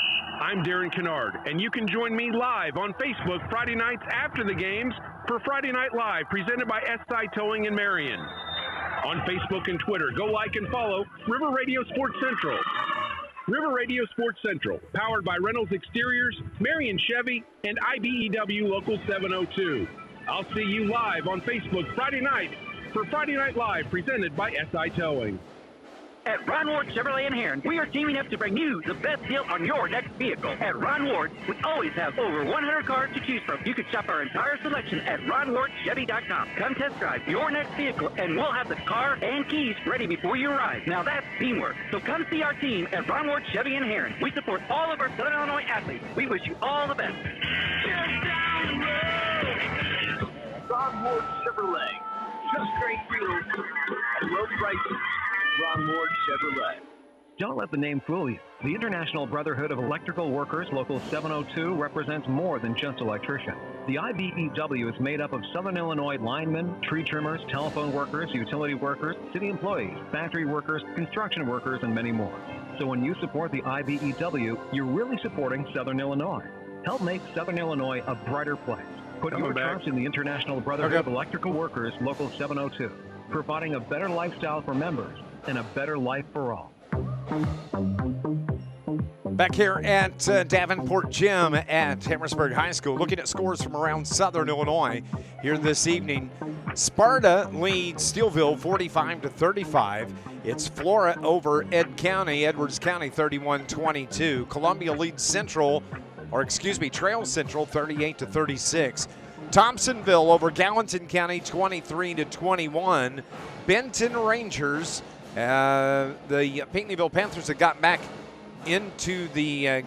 I'm Darren Kennard, and you can join me live on Facebook Friday nights after the games for Friday Night Live, presented by SI Towing in Marion. On Facebook and Twitter, go like and follow River Radio Sports Central. River Radio Sports Central, powered by Reynolds Exteriors, Marion Chevy, and IBEW Local 702. I'll see you live on Facebook Friday night for Friday Night Live, presented by SI Towing. At Ron Ward Chevrolet in Herrin, we are teaming up to bring you the best deal on your next vehicle. At Ron Ward, we always have over 100 cars to choose from. You can shop our entire selection at ronwardchevy.com. Come test drive your next vehicle, and we'll have the car and keys ready before you arrive. Now that's teamwork. So come see our team at Ron Ward Chevy in Herrin. We support all of our Southern Illinois athletes. We wish you all the best. Ron Ward Chevrolet. Just great deals and low prices. Ron Ward Chevrolet. Don't let the name fool you. The International Brotherhood of Electrical Workers, Local 702, represents more than just electricians. The IBEW is made up of Southern Illinois linemen, tree trimmers, telephone workers, utility workers, city employees, factory workers, construction workers, and many more. So when you support the IBEW, you're really supporting Southern Illinois. Help make Southern Illinois a brighter place. Put your trust in the International Brotherhood of Electrical Workers, Local 702, providing a better lifestyle for members and a better life for all. Back here at Davenport Gym at Harrisburg High School, looking at scores from around Southern Illinois here this evening. Sparta leads Steelville 45-35. It's Flora over Edwards County 31-22. Columbia leads Trail Central 38-36. Thompsonville over Gallatin County 23-21. Benton Rangers, the Pinckneyville Panthers have got back into the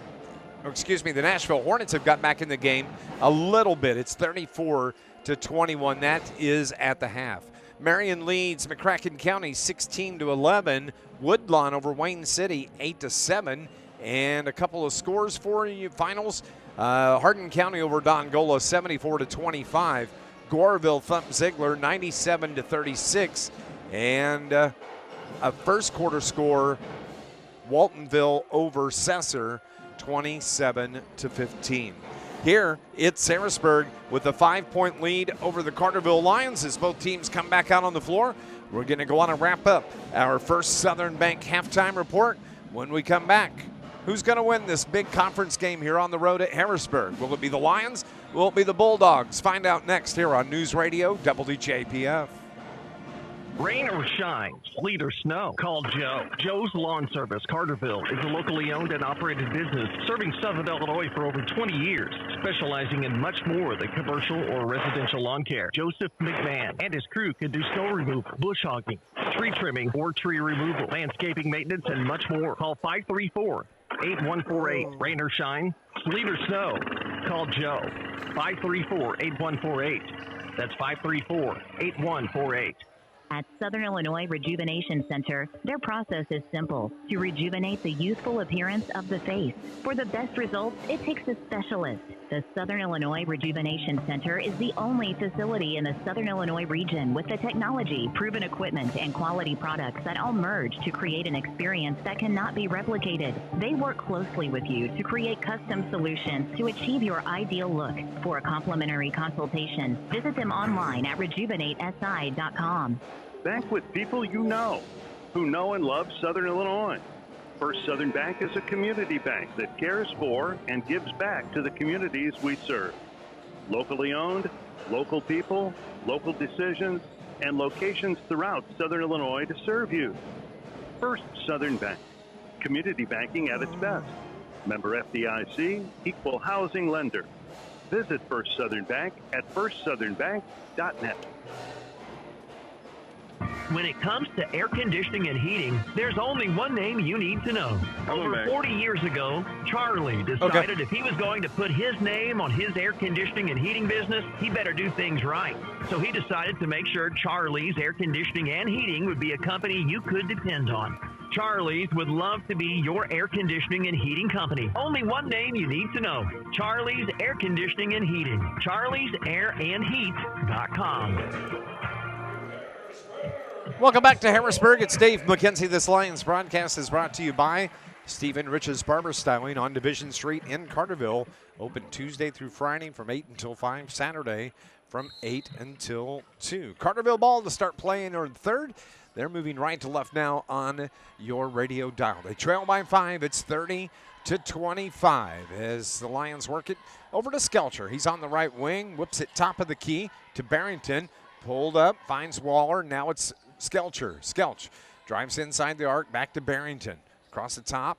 Nashville Hornets have got back in the game a little bit. It's 34-21. That is at the half. Marion leads McCracken County 16-11. Woodlawn over Wayne City 8-7. And a couple of scores for you finals. Hardin County over Dongola 74-25. Goreville thumped Ziegler 97-36. And a first quarter score, Waltonville over Sesser 27-15. Here, it's Harrisburg with a 5-point lead over the Carterville Lions as both teams come back out on the floor. We're going to go on and wrap up our first Southern Bank halftime report when we come back. Who's going to win this big conference game here on the road at Harrisburg? Will it be the Lions? Will it be the Bulldogs? Find out next here on News Radio WJPF. Rain or shine, sleet or snow, call Joe. Joe's Lawn Service, Carterville, is a locally owned and operated business serving Southern Illinois for over 20 years, specializing in much more than commercial or residential lawn care. Joseph McMahon and his crew can do snow removal, bush hogging, tree trimming or tree removal, landscaping maintenance, and much more. Call 534-8148. Rain or shine, sleet or snow, call Joe. 534-8148. That's 534-8148. At Southern Illinois Rejuvenation Center, their process is simple: to rejuvenate the youthful appearance of the face. For the best results, it takes a specialist. The Southern Illinois Rejuvenation Center is the only facility in the Southern Illinois region with the technology, proven equipment, and quality products that all merge to create an experience that cannot be replicated. They work closely with you to create custom solutions to achieve your ideal look. For a complimentary consultation, visit them online at rejuvenatesi.com. Bank with people you know, who know and love Southern Illinois. First Southern Bank is a community bank that cares for and gives back to the communities we serve. Locally owned, local people, local decisions, and locations throughout Southern Illinois to serve you. First Southern Bank, community banking at its best. Member FDIC, equal housing lender. Visit First Southern Bank at firstsouthernbank.net. When it comes to air conditioning and heating, there's only one name you need to know. Over 40 years ago, Charlie decided if he was going to put his name on his air conditioning and heating business, he better do things right. So he decided to make sure Charlie's Air Conditioning and Heating would be a company you could depend on. Charlie's would love to be your air conditioning and heating company. Only one name you need to know: Charlie's Air Conditioning and Heating. Charlie'sAirandHeat.com. Welcome back to Harrisburg. It's Dave McKenzie. This Lions broadcast is brought to you by Stephen Rich's Barber Styling on Division Street in Carterville. Open Tuesday through Friday from 8 until 5, Saturday from 8 until 2. Carterville ball to start playing in third. They're moving right to left now on your radio dial. They trail by 5. It's 30-25 as the Lions work it over to Skelcher. He's on the right wing, whips it top of the key to Barrington. Pulled up, finds Waller. Now it's Skelcher. Skelch drives inside the arc, back to Barrington. Across the top,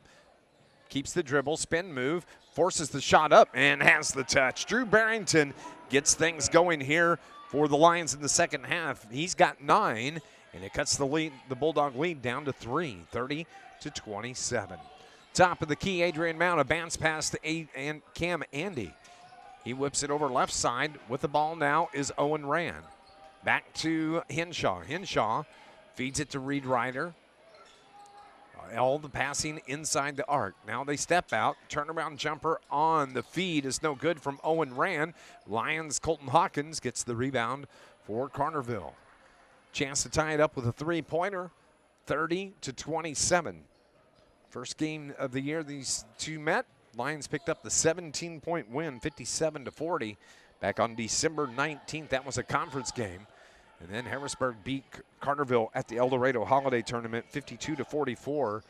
keeps the dribble, spin move, forces the shot up, and has the touch. Drew Barrington gets things going here for the Lions in the second half. He's got 9, and it cuts the Bulldog lead down to 3, 30-27. Top of the key, Adrian Mount, a bounce pass to Cam Andy. He whips it over left side. With the ball now is Owen Rand. Back to Henshaw. Henshaw feeds it to Reed Ryder. All the passing inside the arc. Now they step out. Turnaround jumper on the feed is no good from Owen Rand. Lions, Colton Hawkins gets the rebound for Carterville. Chance to tie it up with a three-pointer. 30-27. First game of the year these two met. Lions picked up the 17-point win, 57-40. Back on December 19th, that was a conference game. And then Harrisburg beat Carterville at the El Dorado Holiday Tournament 52-44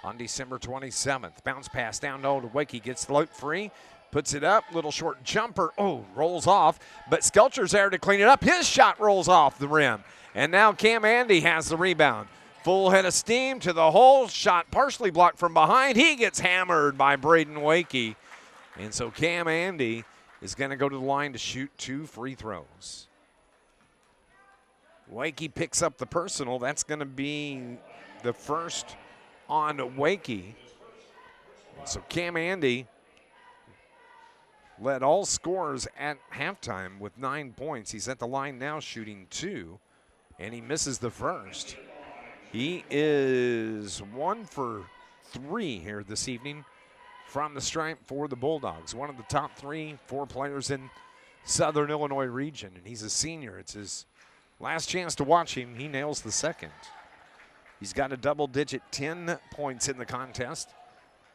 on December 27th. Bounce pass down low to Wakey, gets the loop free, puts it up, little short jumper, rolls off, but Skelcher's there to clean it up. His shot rolls off the rim, and now Cam Andy has the rebound. Full head of steam to the hole, shot partially blocked from behind. He gets hammered by Braden Wakey, and so Cam Andy is going to go to the line to shoot 2 free throws. Wakey picks up the personal. That's going to be the first on Wakey. So Cam Andy led all scorers at halftime with 9 points. He's at the line now shooting 2, and he misses the first. He is 1 for 3 here this evening from the stripe for the Bulldogs. One of the top 3-4 players in Southern Illinois region, and he's a senior. It's his last chance to watch him. He nails the second. He's got a double-digit 10 points in the contest.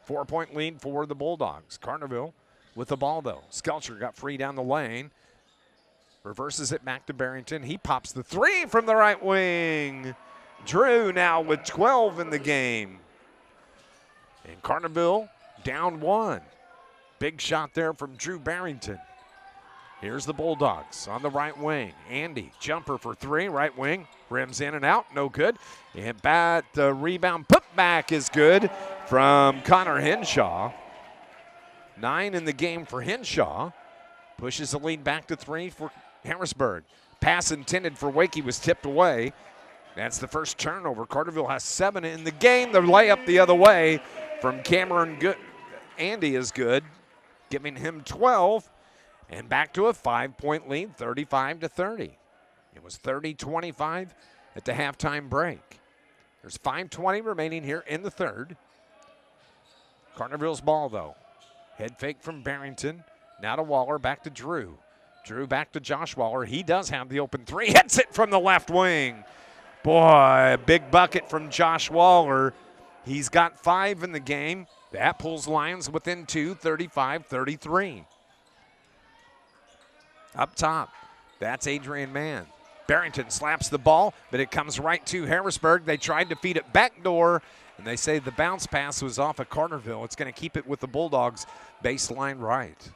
4-point lead for the Bulldogs. Carterville with the ball, though. Skelcher got free down the lane. Reverses it back to Barrington. He pops the 3 from the right wing. Drew now with 12 in the game. And Carterville down 1. Big shot there from Drew Barrington. Here's the Bulldogs on the right wing. Andy, jumper for 3, right wing. Rims in and out, no good. And the rebound putback is good from Connor Henshaw. 9 in the game for Henshaw. Pushes the lead back to 3 for Harrisburg. Pass intended for Wakey was tipped away. That's the first turnover. Carterville has 7 in the game. The layup the other way from Cameron Andy is good, giving him 12. And back to a 5-point lead, 35-30. It was 30-25 at the halftime break. There's 5:20 remaining here in the third. Carterville's ball, though. Head fake from Barrington. Now to Waller, back to Drew. Drew back to Josh Waller. He does have the open 3. Hits it from the left wing. Boy, a big bucket from Josh Waller. He's got 5 in the game. That pulls Lions within 2, 35-33. Up top, that's Adrian Mann. Barrington slaps the ball, but it comes right to Harrisburg. They tried to feed it backdoor, and they say the bounce pass was off of Carterville. It's going to keep it with the Bulldogs baseline right.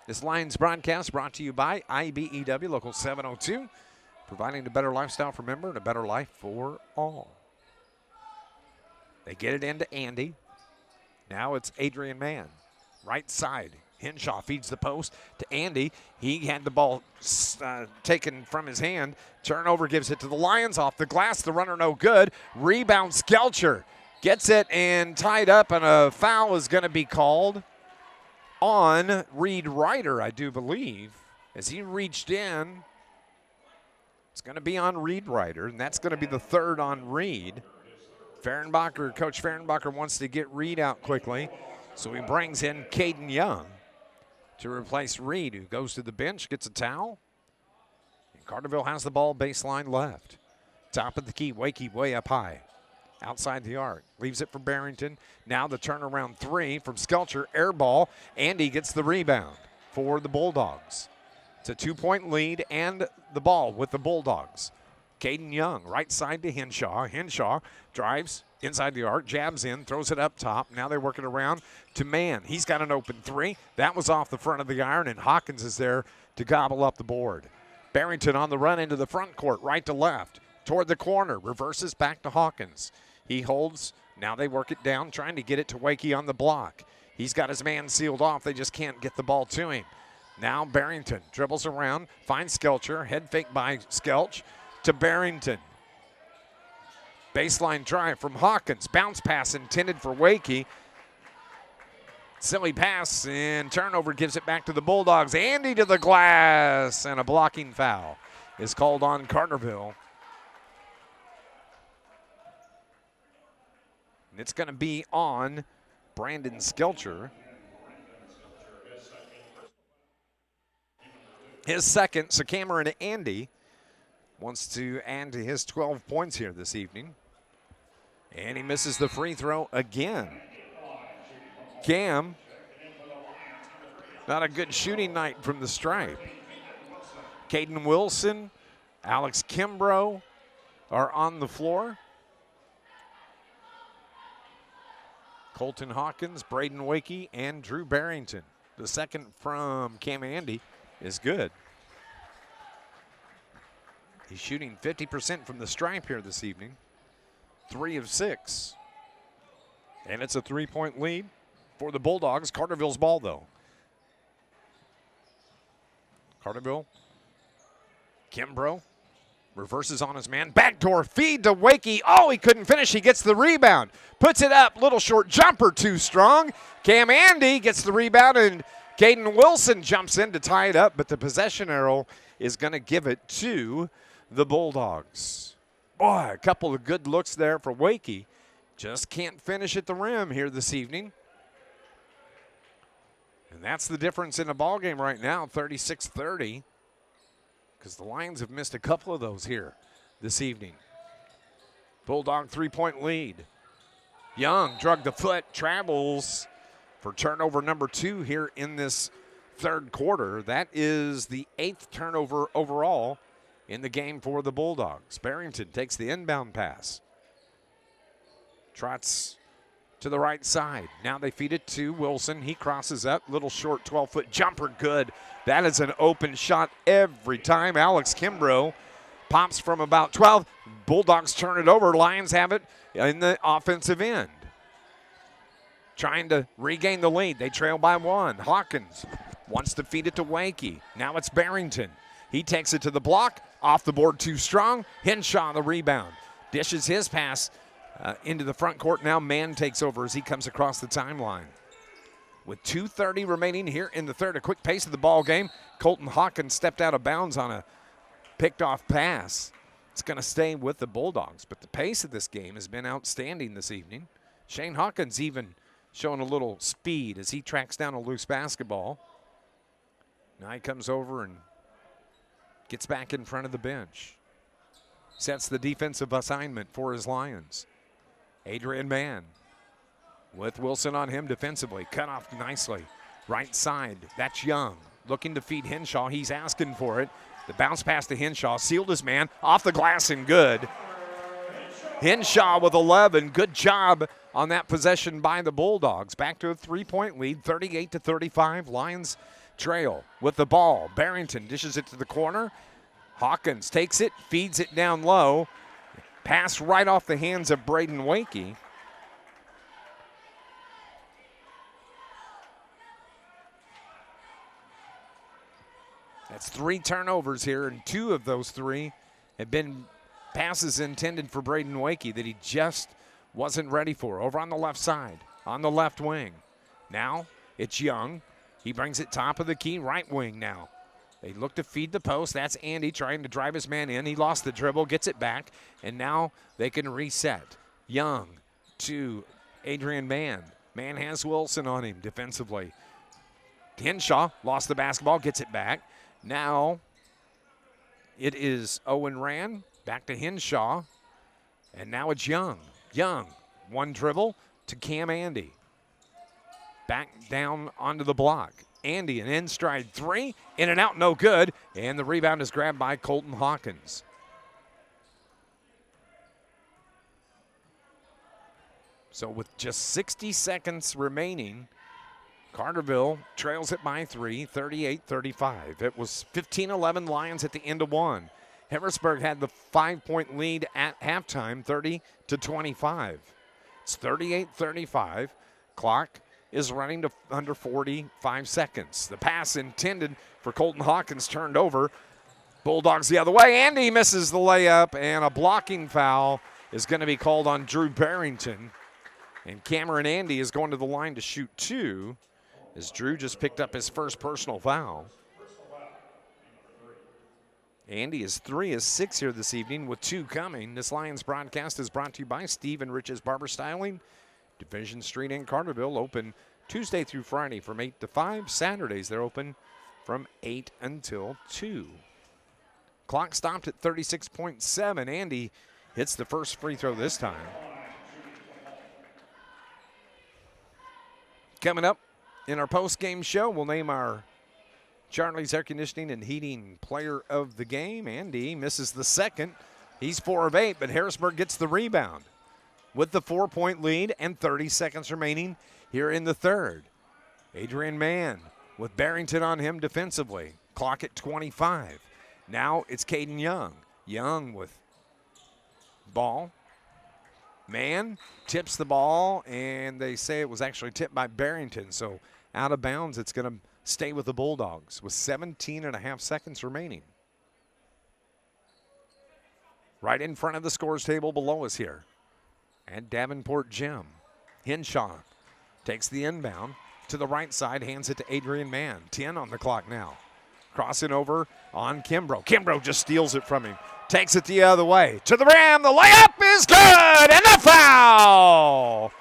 This Lions broadcast brought to you by IBEW Local 702, providing a better lifestyle for member and a better life for all. They get it into Andy. Now it's Adrian Mann, right side. Henshaw feeds the post to Andy. He had the ball taken from his hand. Turnover gives it to the Lions off the glass. The runner no good. Rebound Skelcher gets it and tied up, and a foul is going to be called on Reed Ryder, I do believe. As he reached in, it's going to be on Reed Ryder, and that's going to be the third on Reed. Coach Fehrenbacher wants to get Reed out quickly, so he brings in Caden Young to replace Reed, who goes to the bench, gets a towel. And Carterville has the ball baseline left. Top of the key, Wakey way up high. Outside the arc, leaves it for Barrington. Now the turnaround 3 from Skelcher, air ball. Andy gets the rebound for the Bulldogs. It's a 2-point lead and the ball with the Bulldogs. Caden Young, right side to Henshaw. Henshaw drives inside the arc, jabs in, throws it up top. Now they work it around to Mann. He's got an open 3. That was off the front of the iron, and Hawkins is there to gobble up the board. Barrington on the run into the front court, right to left, toward the corner, reverses back to Hawkins. He holds. Now they work it down, trying to get it to Wakey on the block. He's got his man sealed off. They just can't get the ball to him. Now Barrington dribbles around, finds Skelcher, head fake by Skelch to Barrington. Baseline drive from Hawkins. Bounce pass intended for Wakey. Silly pass and turnover gives it back to the Bulldogs. Andy to the glass, and a blocking foul is called on Carterville. And it's going to be on Brandon Skelcher. His second, so Cameron Andy wants to add to his 12 points here this evening. And he misses the free throw again. Cam, not a good shooting night from the stripe. Caden Wilson, Alex Kimbrough are on the floor. Colton Hawkins, Braden Wakey, and Drew Barrington. The second from Cam Andy is good. He's shooting 50% from the stripe here this evening. 3 of 6. And it's a 3-point lead for the Bulldogs. Carterville's ball, though. Carterville. Kimbrough reverses on his man. Backdoor feed to Wakey. Oh, he couldn't finish. He gets the rebound. Puts it up. Little short jumper too strong. Cam Andy gets the rebound, and Caden Wilson jumps in to tie it up, but the possession arrow is going to give it to the Bulldogs. Boy, a couple of good looks there for Wakey. Just can't finish at the rim here this evening. And that's the difference in the ball game right now, 36-30. Because the Lions have missed a couple of those here this evening. Bulldog 3-point lead. Young drug the foot, travels for turnover number 2 here in this third quarter. That is the 8th turnover overall in the game for the Bulldogs. Barrington takes the inbound pass. Trots to the right side. Now they feed it to Wilson. He crosses up. Little short 12-foot jumper, good. That is an open shot every time. Alex Kimbrough pops from about 12. Bulldogs turn it over. Lions have it in the offensive end. Trying to regain the lead. They trail by 1. Hawkins wants to feed it to Wakey. Now it's Barrington. He takes it to the block. Off the board too strong. Henshaw the rebound. Dishes his pass into the front court. Now Mann takes over as he comes across the timeline. With 2:30 remaining here in the third, a quick pace of the ball game. Colton Hawkins stepped out of bounds on a picked off pass. It's going to stay with the Bulldogs, but the pace of this game has been outstanding this evening. Shane Hawkins even showing a little speed as he tracks down a loose basketball. Now he comes over and gets back in front of the bench. Sets the defensive assignment for his Lions. Adrian Mann with Wilson on him defensively. Cut off nicely. Right side, that's Young. Looking to feed Henshaw. He's asking for it. The bounce pass to Henshaw. Sealed his man. Off the glass and good. Henshaw with 11. Good job on that possession by the Bulldogs. Back to a 3-point lead, 38-35. Lions trail with the ball. Barrington dishes it to the corner. Hawkins takes it, feeds it down low. Pass right off the hands of Braden Wakey. That's 3 turnovers here, and 2 of those 3 have been passes intended for Braden Wakey that he just wasn't ready for. Over on the left side, on the left wing. Now it's Young. He brings it top of the key, right wing now. They look to feed the post. That's Andy trying to drive his man in. He lost the dribble, gets it back, and now they can reset. Young to Adrian Mann. Mann has Wilson on him defensively. Henshaw lost the basketball, gets it back. Now it is Owen Rand, back to Henshaw, and now it's Young. Young, one dribble to Cam Andy. Back down onto the block. Andy, an in-stride 3, in and out, no good, and the rebound is grabbed by Colton Hawkins. So with just 60 seconds remaining, Carterville trails it by 3, 38-35. It was 15-11 Lions at the end of 1. Harrisburg had the 5-point lead at halftime, 30-25. It's 38-35. Clock is running to under 45 seconds. The pass intended for Colton Hawkins turned over. Bulldogs the other way. Andy misses the layup, and a blocking foul is going to be called on Drew Barrington. And Cameron Andy is going to the line to shoot 2 as Drew just picked up his first personal foul. Andy is 3 of 6 here this evening with 2 coming. This Lions broadcast is brought to you by Steve and Rich's Barber Styling. Division Street in Carterville, open Tuesday through Friday from 8 to 5. Saturdays they're open from 8 until 2. Clock stopped at 36.7. Andy hits the first free throw this time. Coming up in our post-game show, we'll name our Charlie's Air Conditioning and Heating Player of the Game. Andy misses the second. He's 4 of 8, but Harrisburg gets the rebound. with the 4-point lead and 30 seconds remaining here in the third. Adrian Mann with Barrington on him defensively. Clock at 25. Now it's Caden Young. Young with ball. Mann tips the ball, and they say it was actually tipped by Barrington. So out of bounds, it's going to stay with the Bulldogs with 17.5 seconds remaining. Right in front of the scores table below us here at Davenport Gym. Henshaw takes the inbound to the right side, hands it to Adrian Mann. 10 on the clock now. Crossing over on Kimbrough. Kimbrough just steals it from him. Takes it the other way. To the rim. The layup is good. And the foul.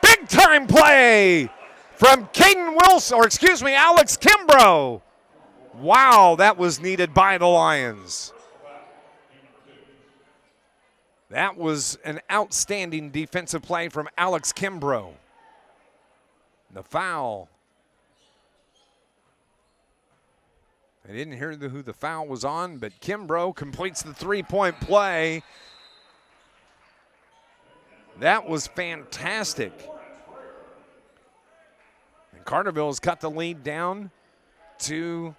Big time play from Alex Kimbrough. Wow, that was needed by the Lions. That was an outstanding defensive play from Alex Kimbrough. The foul. I didn't hear who the foul was on, but Kimbrough completes the three-point play. That was fantastic. And Carterville has cut the lead down to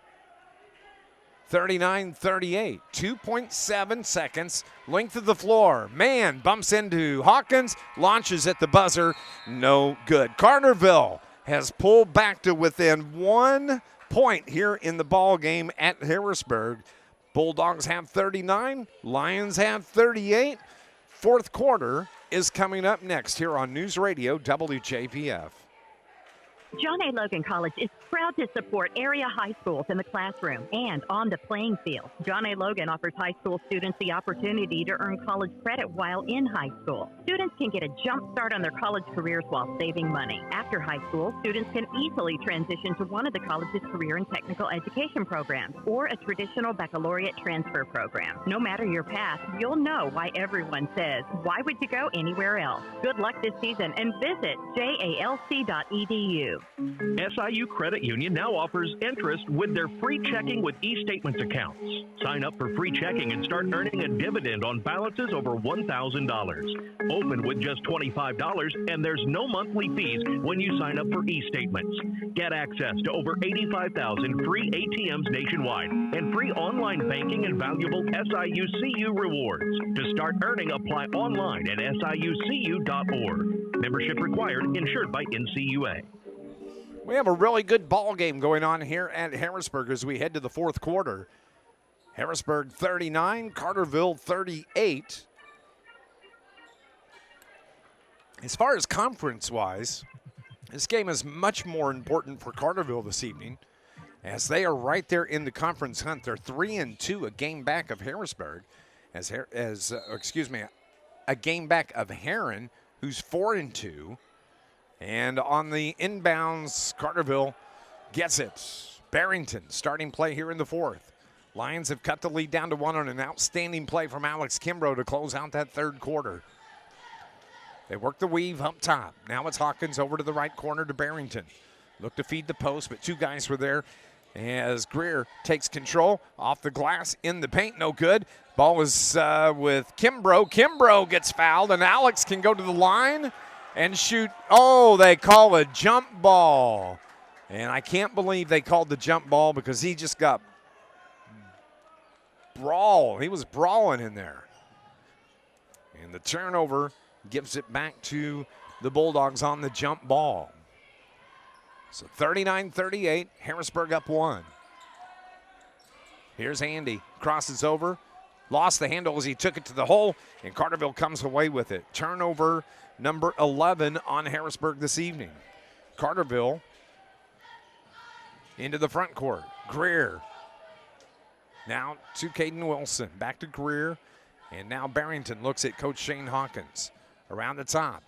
39-38. 2.7 seconds, length of the floor. Mann bumps into Hawkins, launches at the buzzer, no good. Carterville has pulled back to within 1 point here in the ball game at Harrisburg. Bulldogs have 39, Lions have 38. Fourth quarter is coming up next here on News Radio WJPF. John A. Logan College is proud to support area high schools in the classroom and on the playing field. John A. Logan offers high school students the opportunity to earn college credit while in high school. Students can get a jump start on their college careers while saving money. After high school, students can easily transition to one of the college's career and technical education programs or a traditional baccalaureate transfer program. No matter your path, you'll know why everyone says, why would you go anywhere else? Good luck this season and visit jalc.edu. SIU Credit Union now offers interest with their free checking with e-statements accounts. Sign up for free checking and start earning a dividend on balances over $1,000. Open with just $25, and there's no monthly fees when you sign up for e-statements. Get access to over 85,000 free ATMs nationwide and free online banking and valuable SIU CU rewards. To start earning, apply online at siucu.org. Membership required, insured by NCUA. We have a really good ball game going on here at Harrisburg as we head to the fourth quarter. Harrisburg 39, Carterville 38. As far as conference-wise, this game is much more important for Carterville this evening as they are right there in the conference hunt. They're 3-2, a game back of Harrisburg, a game back of Heron, who's 4-2. And on the inbounds, Carterville gets it. Barrington starting play here in the fourth. Lions have cut the lead down to 1 on an outstanding play from Alex Kimbrough to close out that third quarter. They work the weave up top. Now it's Hawkins over to the right corner to Barrington. Look to feed the post, but two guys were there as Greer takes control off the glass in the paint. No good. Ball was with Kimbrough. Kimbrough gets fouled, and Alex can go to the line and shoot. Oh, they call a jump ball. And I can't believe they called the jump ball because he just got brawl. He was brawling in there. And the turnover gives it back to the Bulldogs on the jump ball. So 39-38, Harrisburg up 1. Here's Andy, crosses over, lost the handle as he took it to the hole, and Carterville comes away with it. Turnover number 11 on Harrisburg this evening. Carterville into the front court. Greer now to Caden Wilson. Back to Greer. And now Barrington looks at Coach Shane Hawkins. Around the top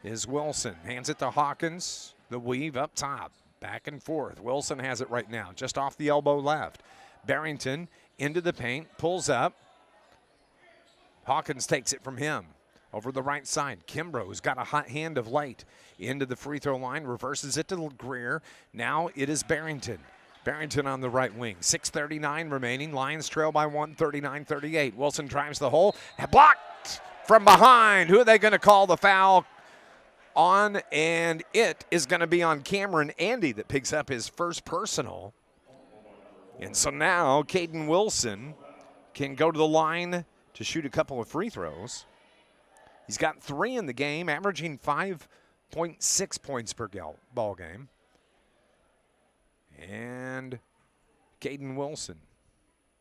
is Wilson. Hands it to Hawkins. The weave up top. Back and forth. Wilson has it right now. Just off the elbow left. Barrington into the paint. Pulls up. Hawkins takes it from him. Over the right side, Kimbrough's got a hot hand of late. Into the free throw line, reverses it to Greer. Now it is Barrington. Barrington on the right wing. 6:39 remaining. Lions trail by 1, 39-38. Wilson drives the hole. Blocked from behind. Who are they going to call the foul on? And it is going to be on Cameron Andy that picks up his first personal. And so now Caden Wilson can go to the line to shoot a couple of free throws. He's got 3 in the game, averaging 5.6 points per ball game. And Caden Wilson,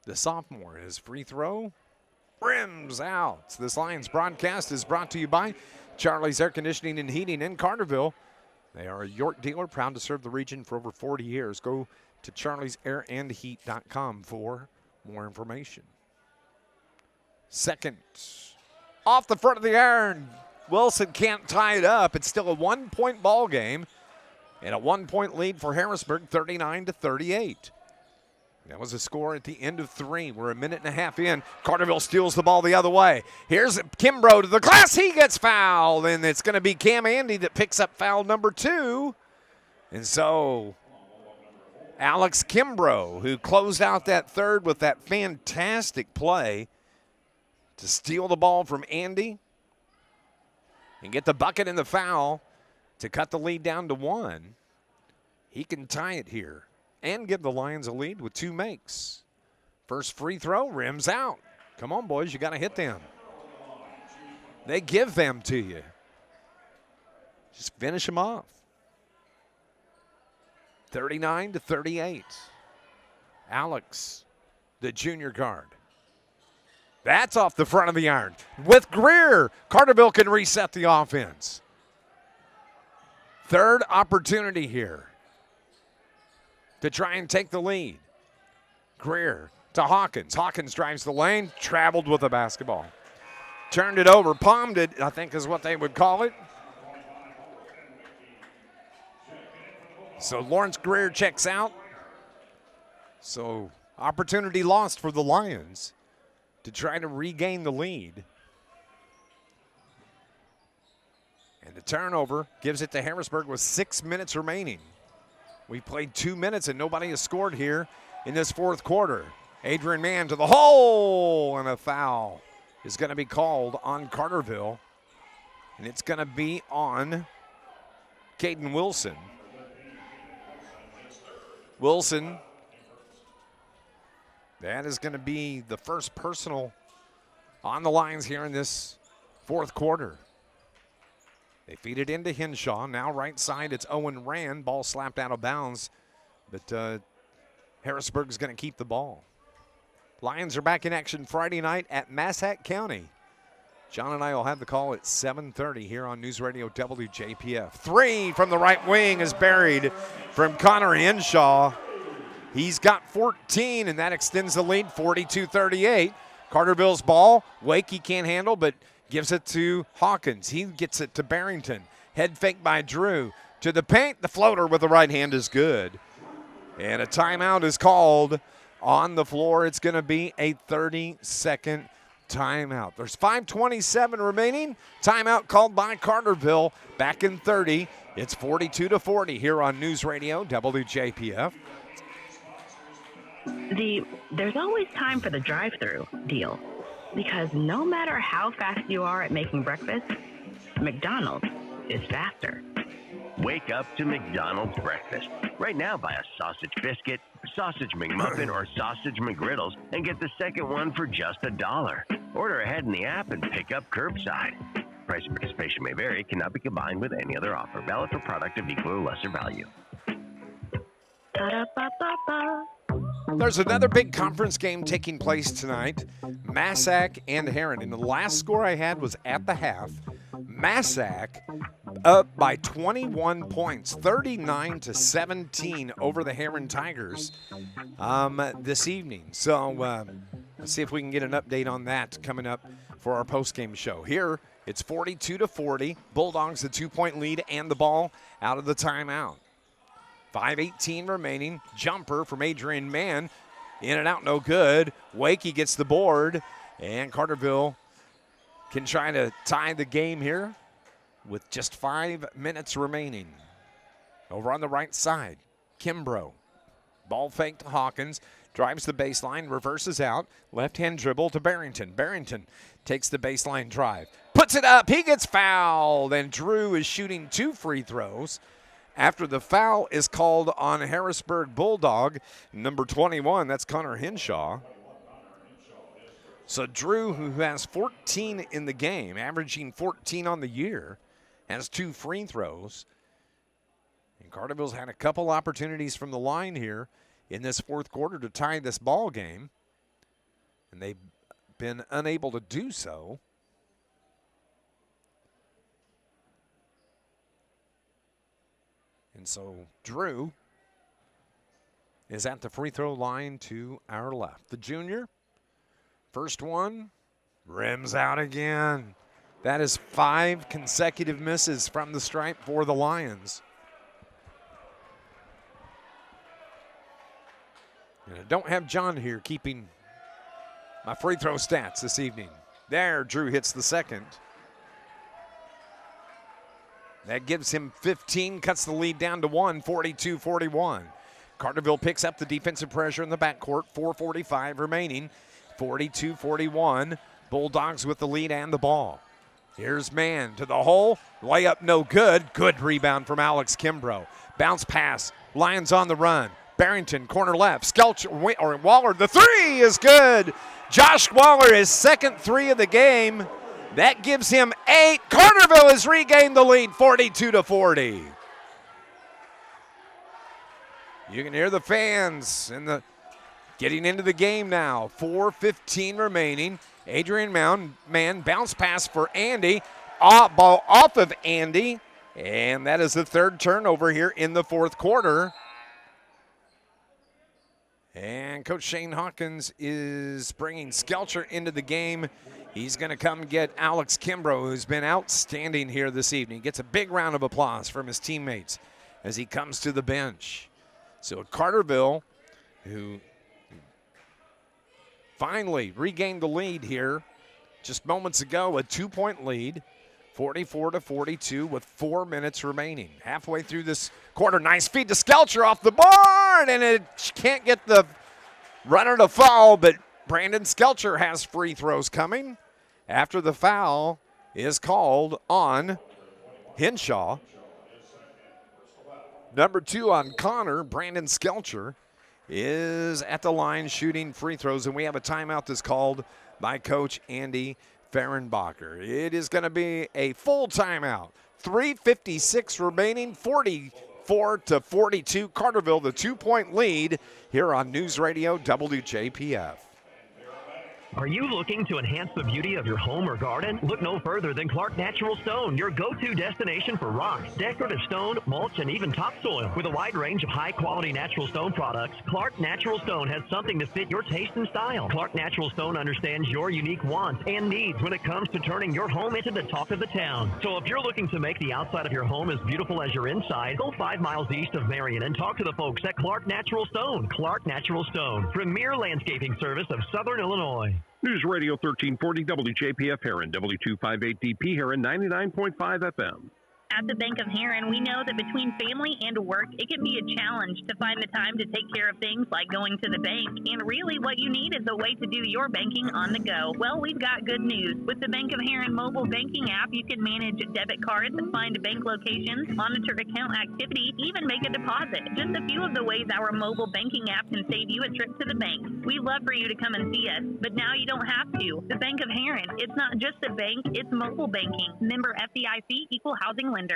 the sophomore, his free throw rims out. This Lions broadcast is brought to you by Charlie's Air Conditioning and Heating in Carterville. They are a York dealer, proud to serve the region for over 40 years. Go to charliesairandheat.com for more information. Second, off the front of the iron. Wilson can't tie it up. It's still a 1-point ball game and a 1-point lead for Harrisburg, 39-38. That was a score at the end of 3. We're a minute and a half in. Carterville steals the ball the other way. Here's Kimbrough to the glass. He gets fouled, and it's going to be Cam Andy that picks up foul number 2. And so Alex Kimbrough, who closed out that third with that fantastic play to steal the ball from Andy and get the bucket and the foul to cut the lead down to 1. He can tie it here and give the Lions a lead with 2 makes. First free throw, rims out. Come on, boys, you got to hit them. They give them to you. Just finish them off. 39-38. Alex, the junior guard. That's off the front of the iron. With Greer, Carterville can reset the offense. Third opportunity here to try and take the lead. Greer to Hawkins. Hawkins drives the lane, traveled with the basketball. Turned it over, palmed it, I think is what they would call it. So Lawrence Greer checks out. So opportunity lost for the Lions to try to regain the lead. And the turnover gives it to Harrisburg with 6 minutes remaining. We played 2 minutes and nobody has scored here in this fourth quarter. Adrian Mann to the hole, and a foul is going to be called on Carterville. And it's going to be on Caden Wilson. Wilson, that is going to be the first personal on the Lions here in this fourth quarter. They feed it into Henshaw. Now right side, it's Owen Rand. Ball slapped out of bounds, but Harrisburg's going to keep the ball. Lions are back in action Friday night at Massac County. John and I will have the call at 7:30 here on NewsRadio WJPF. 3 from the right wing is buried from Connor Henshaw. He's got 14, and that extends the lead 42-38. Carterville's ball. Wakey can't handle, but gives it to Hawkins. He gets it to Barrington. Head fake by Drew. To the paint. The floater with the right hand is good. And a timeout is called on the floor. It's going to be a 30-second timeout. There's 5:27 remaining. Timeout called by Carterville. Back in 30. It's 42-40 here on News Radio WJPF. There's always time for the drive-through deal, because no matter how fast you are at making breakfast, McDonald's is faster. Wake up to McDonald's breakfast. Right now, buy a sausage biscuit, sausage McMuffin, or sausage McGriddles and get the second one for just $1. Order ahead in the app and pick up curbside. Price and participation may vary. Cannot be combined with any other offer. Valid for product of equal or lesser value. There's another big conference game taking place tonight. Massac and Heron. And the last score I had was at the half. Massac up by 21 points, 39-17 over the Heron Tigers this evening. So let's see if we can get an update on that coming up for our postgame show. Here, it's 42-40. Bulldogs the 2-point lead and the ball out of the timeout. 5:18 remaining. Jumper from Adrian Mann. In and out, no good. Wakey gets the board, and Carterville can try to tie the game here with just 5 minutes remaining. Over on the right side, Kimbrough. Ball fake to Hawkins. drives the baseline, reverses out, left-hand dribble to Barrington. Barrington takes the baseline drive, puts it up, he gets fouled, and Drew is shooting 2 free throws after the foul is called on Harrisburg Bulldog, number 21, that's Connor Henshaw. So Drew, who has 14 in the game, averaging 14 on the year, has 2 free throws. And Carterville's had a couple opportunities from the line here in this fourth quarter to tie this ball game, and they've been unable to do so. And so Drew is at the free throw line to our left. The junior, first one, rims out again. That is 5 consecutive misses from the stripe for the Lions. And I don't have John here keeping my free throw stats this evening. There, Drew hits the second. That gives him 15, cuts the lead down to 1, 42-41. Carterville picks up the defensive pressure in the backcourt, 4:45 remaining, 42-41. Bulldogs with the lead and the ball. Here's Mann to the hole, layup no good. Good rebound from Alex Kimbrough. Bounce pass, Lions on the run. Barrington, corner left, Skelcher, or Waller, the 3 is good. Josh Waller, his second 3 of the game. That gives him 8. Carterville has regained the lead, 42-40. You can hear the fans getting into the game now. 4:15 remaining. Adrian Mann, bounce pass for Andy. Ball off of Andy. And that is the 3rd turnover here in the fourth quarter. And Coach Shane Hawkins is bringing Skelcher into the game. He's going to come get Alex Kimbrough, who's been outstanding here this evening. Gets a big round of applause from his teammates as he comes to the bench. So Carterville, who finally regained the lead here just moments ago, a 2-point lead, 44-42 with 4 minutes remaining. Halfway through this quarter, nice feed to Skelcher off the board, and it can't get the runner to foul, but Brandon Skelcher has free throws coming after the foul is called on Henshaw. Number 2 on Connor, Brandon Skelcher, is at the line shooting free throws, and we have a timeout that's called by Coach Andy Fehrenbacher. It is going to be a full timeout. 3:56 remaining, 44-42. Carterville, the 2-point lead here on News Radio WJPF. Are you looking to enhance the beauty of your home or garden? Look no further than Clark Natural Stone, your go-to destination for rocks, decorative stone, mulch, and even topsoil. With a wide range of high-quality natural stone products, Clark Natural Stone has something to fit your taste and style. Clark Natural Stone understands your unique wants and needs when it comes to turning your home into the talk of the town. So if you're looking to make the outside of your home as beautiful as your inside, go 5 miles east of Marion and talk to the folks at Clark Natural Stone. Clark Natural Stone, premier landscaping service of Southern Illinois. News Radio 1340 WJPF Heron, W258DP Heron, 99.5 FM. At the Bank of Heron, we know that between family and work, it can be a challenge to find the time to take care of things like going to the bank. And really, what you need is a way to do your banking on the go. Well, we've got good news. With the Bank of Heron mobile banking app, you can manage debit cards, find bank locations, monitor account activity, even make a deposit. Just a few of the ways our mobile banking app can save you a trip to the bank. We'd love for you to come and see us, but now you don't have to. The Bank of Heron, it's not just a bank, it's mobile banking. Member FDIC, equal housing lender.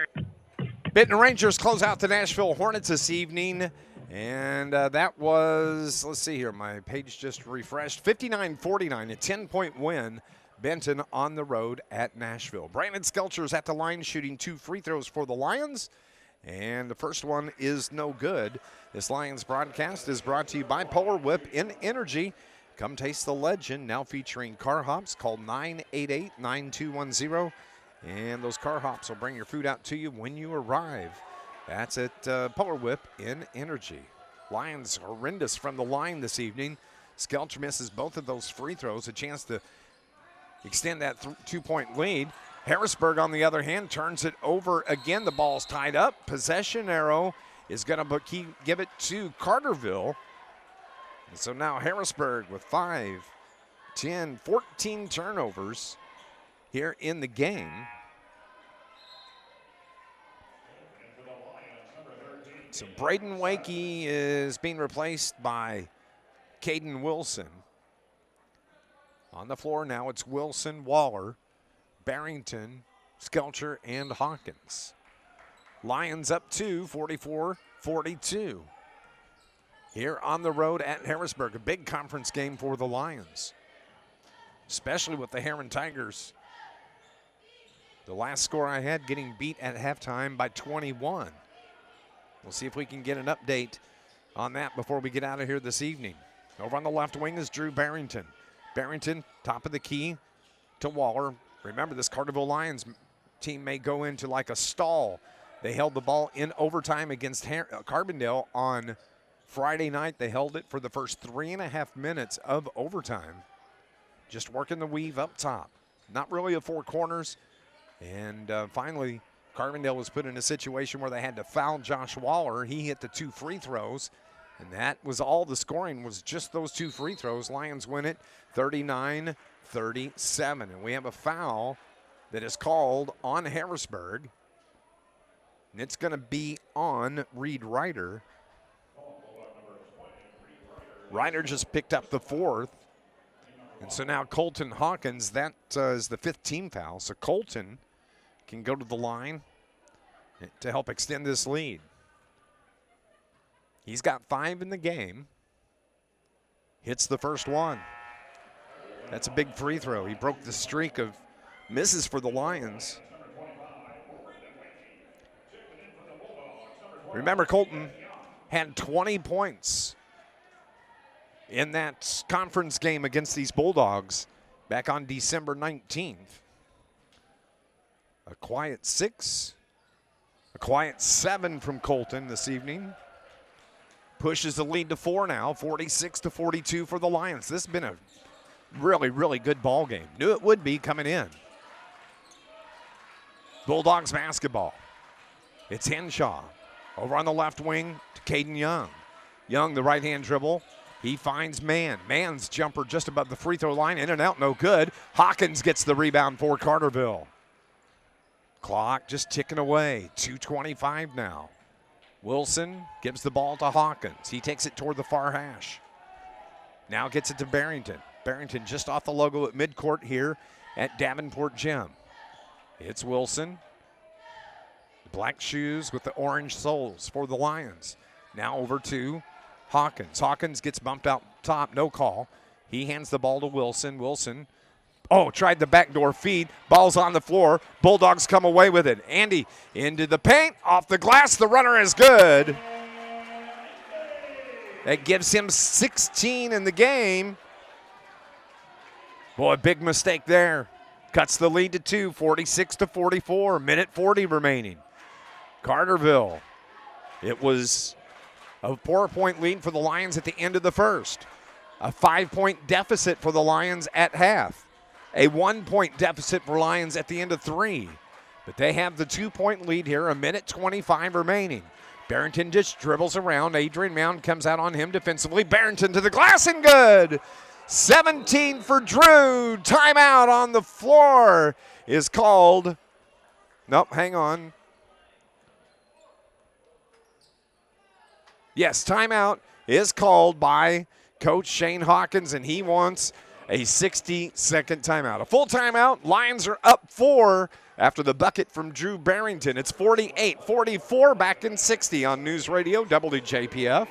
Benton Rangers close out the Nashville Hornets this evening, and that was, let's see here, my page just refreshed, 59-49, a 10-point win, Benton on the road at Nashville. Brandon Skelcher is at the line shooting 2 free throws for the Lions, and the first one is no good. This Lions broadcast is brought to you by Polar Whip in Energy. Come taste the legend, now featuring car hops. Call 988-9210. And those car hops will bring your food out to you when you arrive. That's at Polar Whip in Energy. Lions horrendous from the line this evening. Skelcher misses both of those free throws, a chance to extend that 2-point lead. Harrisburg, on the other hand, turns it over again. The ball's tied up. Possession arrow is going to give it to Carterville. And so now Harrisburg with 5, 10, 14 turnovers here in the game. So Braden Wakey is being replaced by Caden Wilson. On the floor now, it's Wilson, Waller, Barrington, Skelcher, and Hawkins. Lions up 2, 44-42. Here on the road at Harrisburg, a big conference game for the Lions, especially with the Heron Tigers. The last score I had getting beat at halftime by 21. We'll see if we can get an update on that before we get out of here this evening. Over on the left wing is Drew Barrington. Barrington, top of the key to Waller. Remember, this Carterville Lions team may go into like a stall. They held the ball in overtime against Carbondale on Friday night. They held it for the first 3.5 minutes of overtime. Just working the weave up top. Not really a four corners. And finally, Carbondale was put in a situation where they had to foul Josh Waller. He hit the 2 free throws, and that was all the scoring, was just those 2 free throws. Lions win it 39-37, and we have a foul that is called on Harrisburg, and it's going to be on Reed Ryder. Ryder just picked up the 4th, and so now Colton Hawkins, that is the 5th team foul, so Colton can go to the line to help extend this lead. He's got 5 in the game. Hits the first one. That's a big free throw. He broke the streak of misses for the Lions. Remember, Colton had 20 points in that conference game against these Bulldogs back on December 19th. A quiet 6, a quiet 7 from Colton this evening. Pushes the lead to 4 now, 46-42 for the Lions. This has been a really, really good ball game. Knew it would be coming in. Bulldogs basketball. It's Henshaw. Over on the left wing to Caden Young. Young, the right-hand dribble. He finds Mann. Mann's jumper just above the free throw line. In and out, no good. Hawkins gets the rebound for Carterville. Clock just ticking away. 2:25 now. Wilson gives the ball to Hawkins. He takes it toward the far hash. Now gets it to Barrington. Barrington just off the logo at midcourt here at Davenport Gym. It's Wilson. Black shoes with the orange soles for the Lions. Now over to Hawkins. Hawkins gets bumped out top, no call. He hands the ball to Wilson. Wilson, tried the backdoor feed. Ball's on the floor. Bulldogs come away with it. Andy into the paint, off the glass. The runner is good. That gives him 16 in the game. Boy, big mistake there. Cuts the lead to 2, 46-44. Minute 40 remaining. Carterville. It was a 4-point lead for the Lions at the end of the first. A 5-point deficit for the Lions at half. A 1-point deficit for Lions at the end of 3. But they have the 2-point lead here, a minute 25 remaining. Barrington just dribbles around. Adrian Mound comes out on him defensively. Barrington to the glass and good. 17 for Drew. Timeout on the floor is called. Nope, hang on. Yes, timeout is called by Coach Shane Hawkins, and he wants a 60-second timeout. A full timeout. Lions are up 4 after the bucket from Drew Barrington. It's 48-44, back in 60 on News Radio WJPF.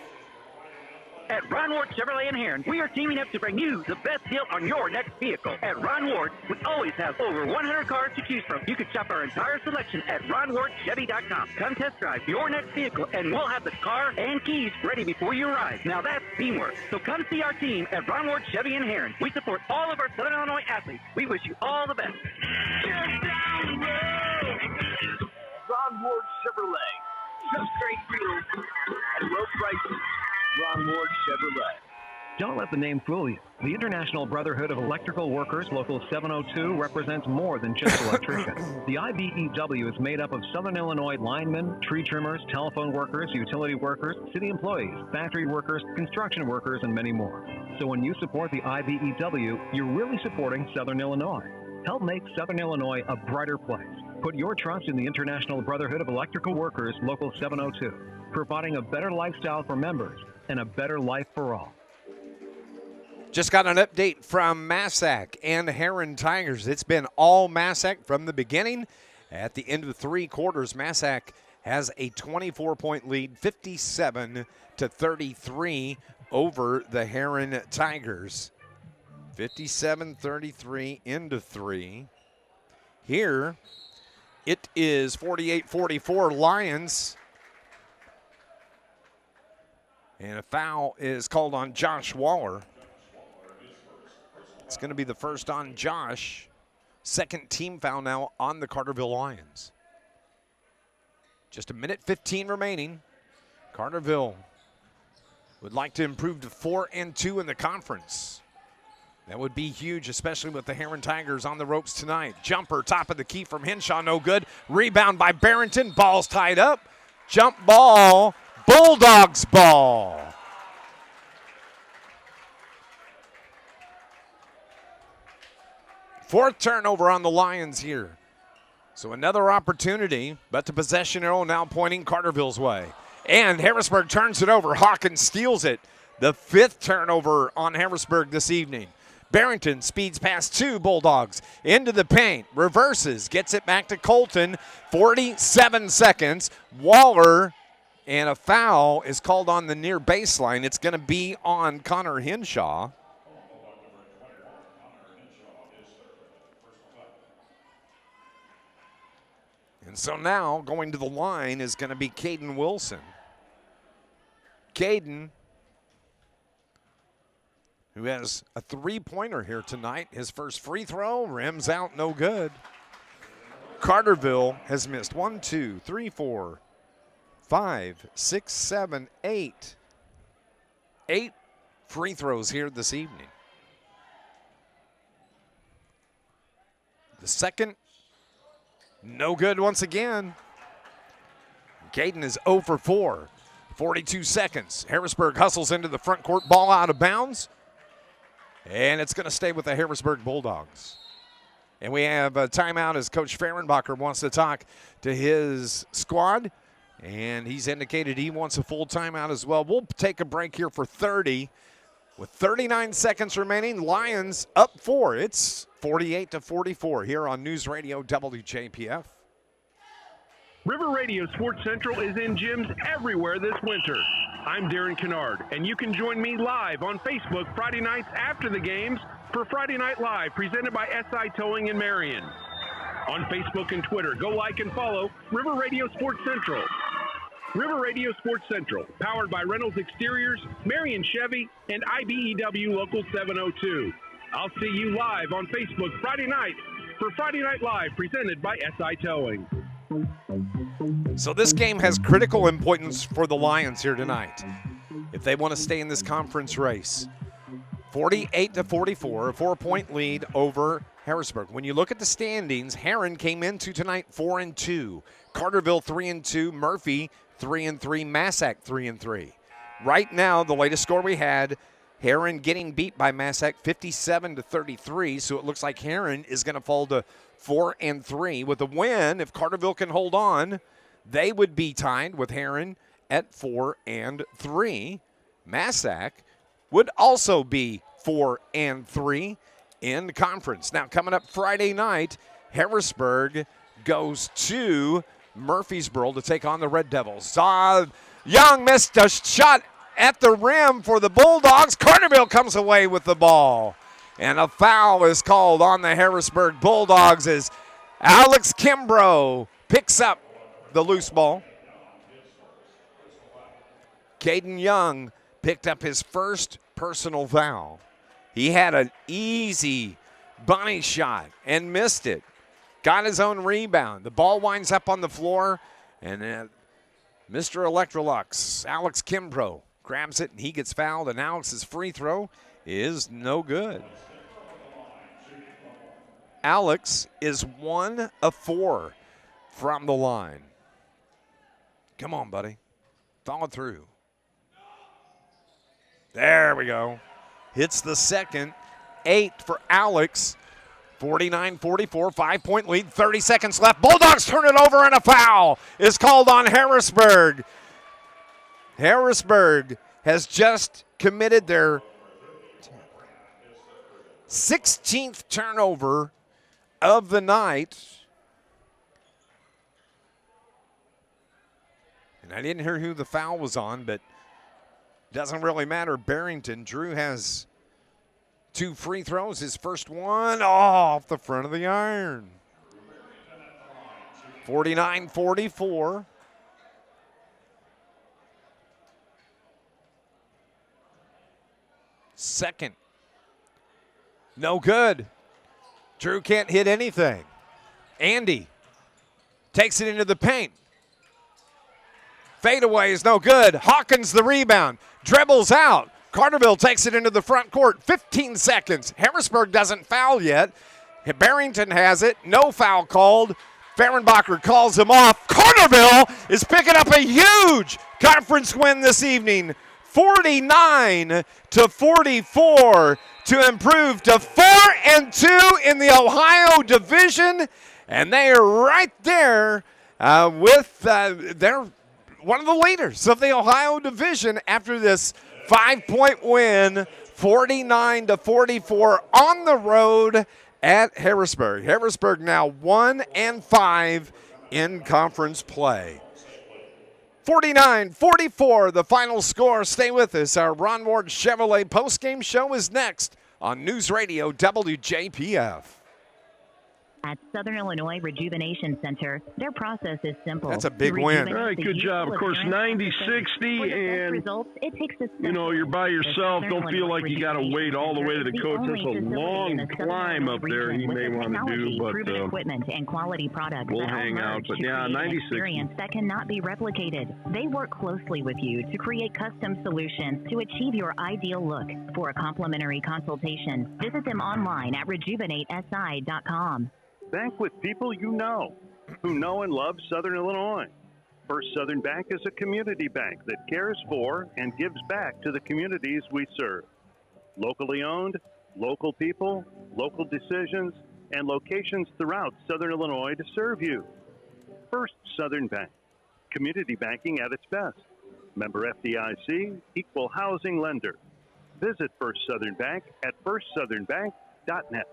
At Ron Ward Chevrolet in Heron, we are teaming up to bring you the best deal on your next vehicle. At Ron Ward, we always have over 100 cars to choose from. You can shop our entire selection at RonWardChevy.com. Come test drive your next vehicle, and we'll have the car and keys ready before you arrive. Now that's teamwork. So come see our team at Ron Ward Chevy in Heron. We support all of our Southern Illinois athletes. We wish you all the best. Just down the road. Ron Ward Chevrolet. Just great deals and low prices. Ron Ward Chevrolet. Don't let the name fool you. The International Brotherhood of Electrical Workers, Local 702, represents more than just electricians. The IBEW is made up of Southern Illinois linemen, tree trimmers, telephone workers, utility workers, city employees, factory workers, construction workers, and many more. So when you support the IBEW, you're really supporting Southern Illinois. Help make Southern Illinois a brighter place. Put your trust in the International Brotherhood of Electrical Workers, Local 702, providing a better lifestyle for members and a better life for all. Just got an update from Massac and Heron Tigers. It's been all Massac from the beginning. At the end of the 3 quarters, Massac has a 24-point lead, 57-33 over the Heron Tigers. 57-33 into 3. Here, it is 48-44 Lions. And a foul is called on Josh Waller. It's going to be the first on Josh. Second team foul now on the Carterville Lions. Just 1:15 remaining. Carterville would like to improve to 4-2 in the conference. That would be huge, especially with the Heron Tigers on the ropes tonight. Jumper, top of the key from Henshaw, no good. Rebound by Barrington, ball's tied up. Jump ball, Bulldogs ball. Fourth turnover on the Lions here. So another opportunity, but the possession arrow now pointing Carterville's way. And Harrisburg turns it over. Hawkins steals it. The 5th turnover on Harrisburg this evening. Barrington speeds past 2 Bulldogs into the paint. Reverses, gets it back to Colton. 47 seconds. Waller, and a foul is called on the near baseline. It's going to be on Connor Henshaw. And so now going to the line is going to be Caden Wilson. Caden, who has a 3-pointer here tonight. His first free throw, rims out, no good. Carterville has missed 1, 2, 3, 4, 5, 6, 7, 8. 8 free throws here this evening. The second, no good once again. Caden is 0 for 4. 42 seconds. Harrisburg hustles into the front court. Ball out of bounds. And it's going to stay with the Harrisburg Bulldogs. And we have a timeout as Coach Fehrenbacher wants to talk to his squad. And he's indicated he wants a full timeout as well. We'll take a break here for 30. With 39 seconds remaining, Lions up 4. It's 48-44 here on News Radio WJPF. River Radio Sports Central is in gyms everywhere this winter. I'm Darren Kennard, and you can join me live on Facebook Friday nights after the games for Friday Night Live, presented by SI Towing in Marion. On Facebook and Twitter, go like and follow River Radio Sports Central. River Radio Sports Central, powered by Reynolds Exteriors, Marion Chevy, and IBEW Local 702. I'll see you live on Facebook Friday night for Friday Night Live, presented by SI Towing. So this game has critical importance for the Lions here tonight if they want to stay in this conference race. 48-44, a 4-point lead over Harrisburg. When you look at the standings, Heron came into tonight 4-2. Carterville 3-2. Murphy 3-3. Massac 3-3. Right now, the latest score we had, Heron getting beat by Massac 57-33. So it looks like Heron is going to fall to 4-3. With a win, if Carterville can hold on, they would be tied with Heron at 4-3. Massac would also be 4-3 in the conference. Now, coming up Friday night, Harrisburg goes to Murfreesboro to take on the Red Devils. Young missed a shot at the rim for the Bulldogs. Carterville comes away with the ball. And a foul is called on the Harrisburg Bulldogs as Alex Kimbrough picks up the loose ball. Caden Young picked up his first personal foul. He had an easy bunny shot and missed it. Got his own rebound. The ball winds up on the floor, and Mr. Electrolux, Alex Kimbrough, grabs it, and he gets fouled, and Alex's free throw is no good. Alex is 1 of 4 from the line. Come on, buddy. Follow through. There we go. Hits the second. 8 for Alex. 49-44, 5-point lead, 30 seconds left. Bulldogs turn it over, and a foul is called on Harrisburg. Harrisburg has just committed their 16th turnover of the night. And I didn't hear who the foul was on, but it doesn't really matter. Barrington. Drew has 2 free throws. His first one off the front of the iron. 49-44. Second. No good. Drew can't hit anything. Andy takes it into the paint. Fadeaway is no good. Hawkins the rebound. Dribbles out. Carterville takes it into the front court. 15 seconds. Harrisburg doesn't foul yet. Barrington has it. No foul called. Fehrenbacher calls him off. Carterville is picking up a huge conference win this evening. 49-44 to improve to 4-2 in the Ohio division. And they are right there with their one of the leaders of the Ohio division after this 5-point win, 49-44 on the road at Harrisburg. Harrisburg now 1-5 in conference play. 49-44, the final score. Stay with us. Our Ron Ward Chevrolet postgame show is next on News Radio WJPF. At Southern Illinois Rejuvenation Center, their process is simple. That's a big win. All right, good job. Of course, 90-60, and, results, it takes a you know, you're by yourself. Don't feel like you got to wait all the way to the coach. That's a long climb up there you may want to do, but equipment and quality products we'll hang out. But, yeah, 90-60. That cannot be replicated. They work closely with you to create custom solutions to achieve your ideal look. For a complimentary consultation, visit them online at rejuvenatesi.com. Bank with people you know, who know and love Southern Illinois. First Southern Bank is a community bank that cares for and gives back to the communities we serve. Locally owned, local people, local decisions, and locations throughout Southern Illinois to serve you. First Southern Bank, community banking at its best. Member FDIC, equal housing lender. Visit First Southern Bank at firstsouthernbank.net.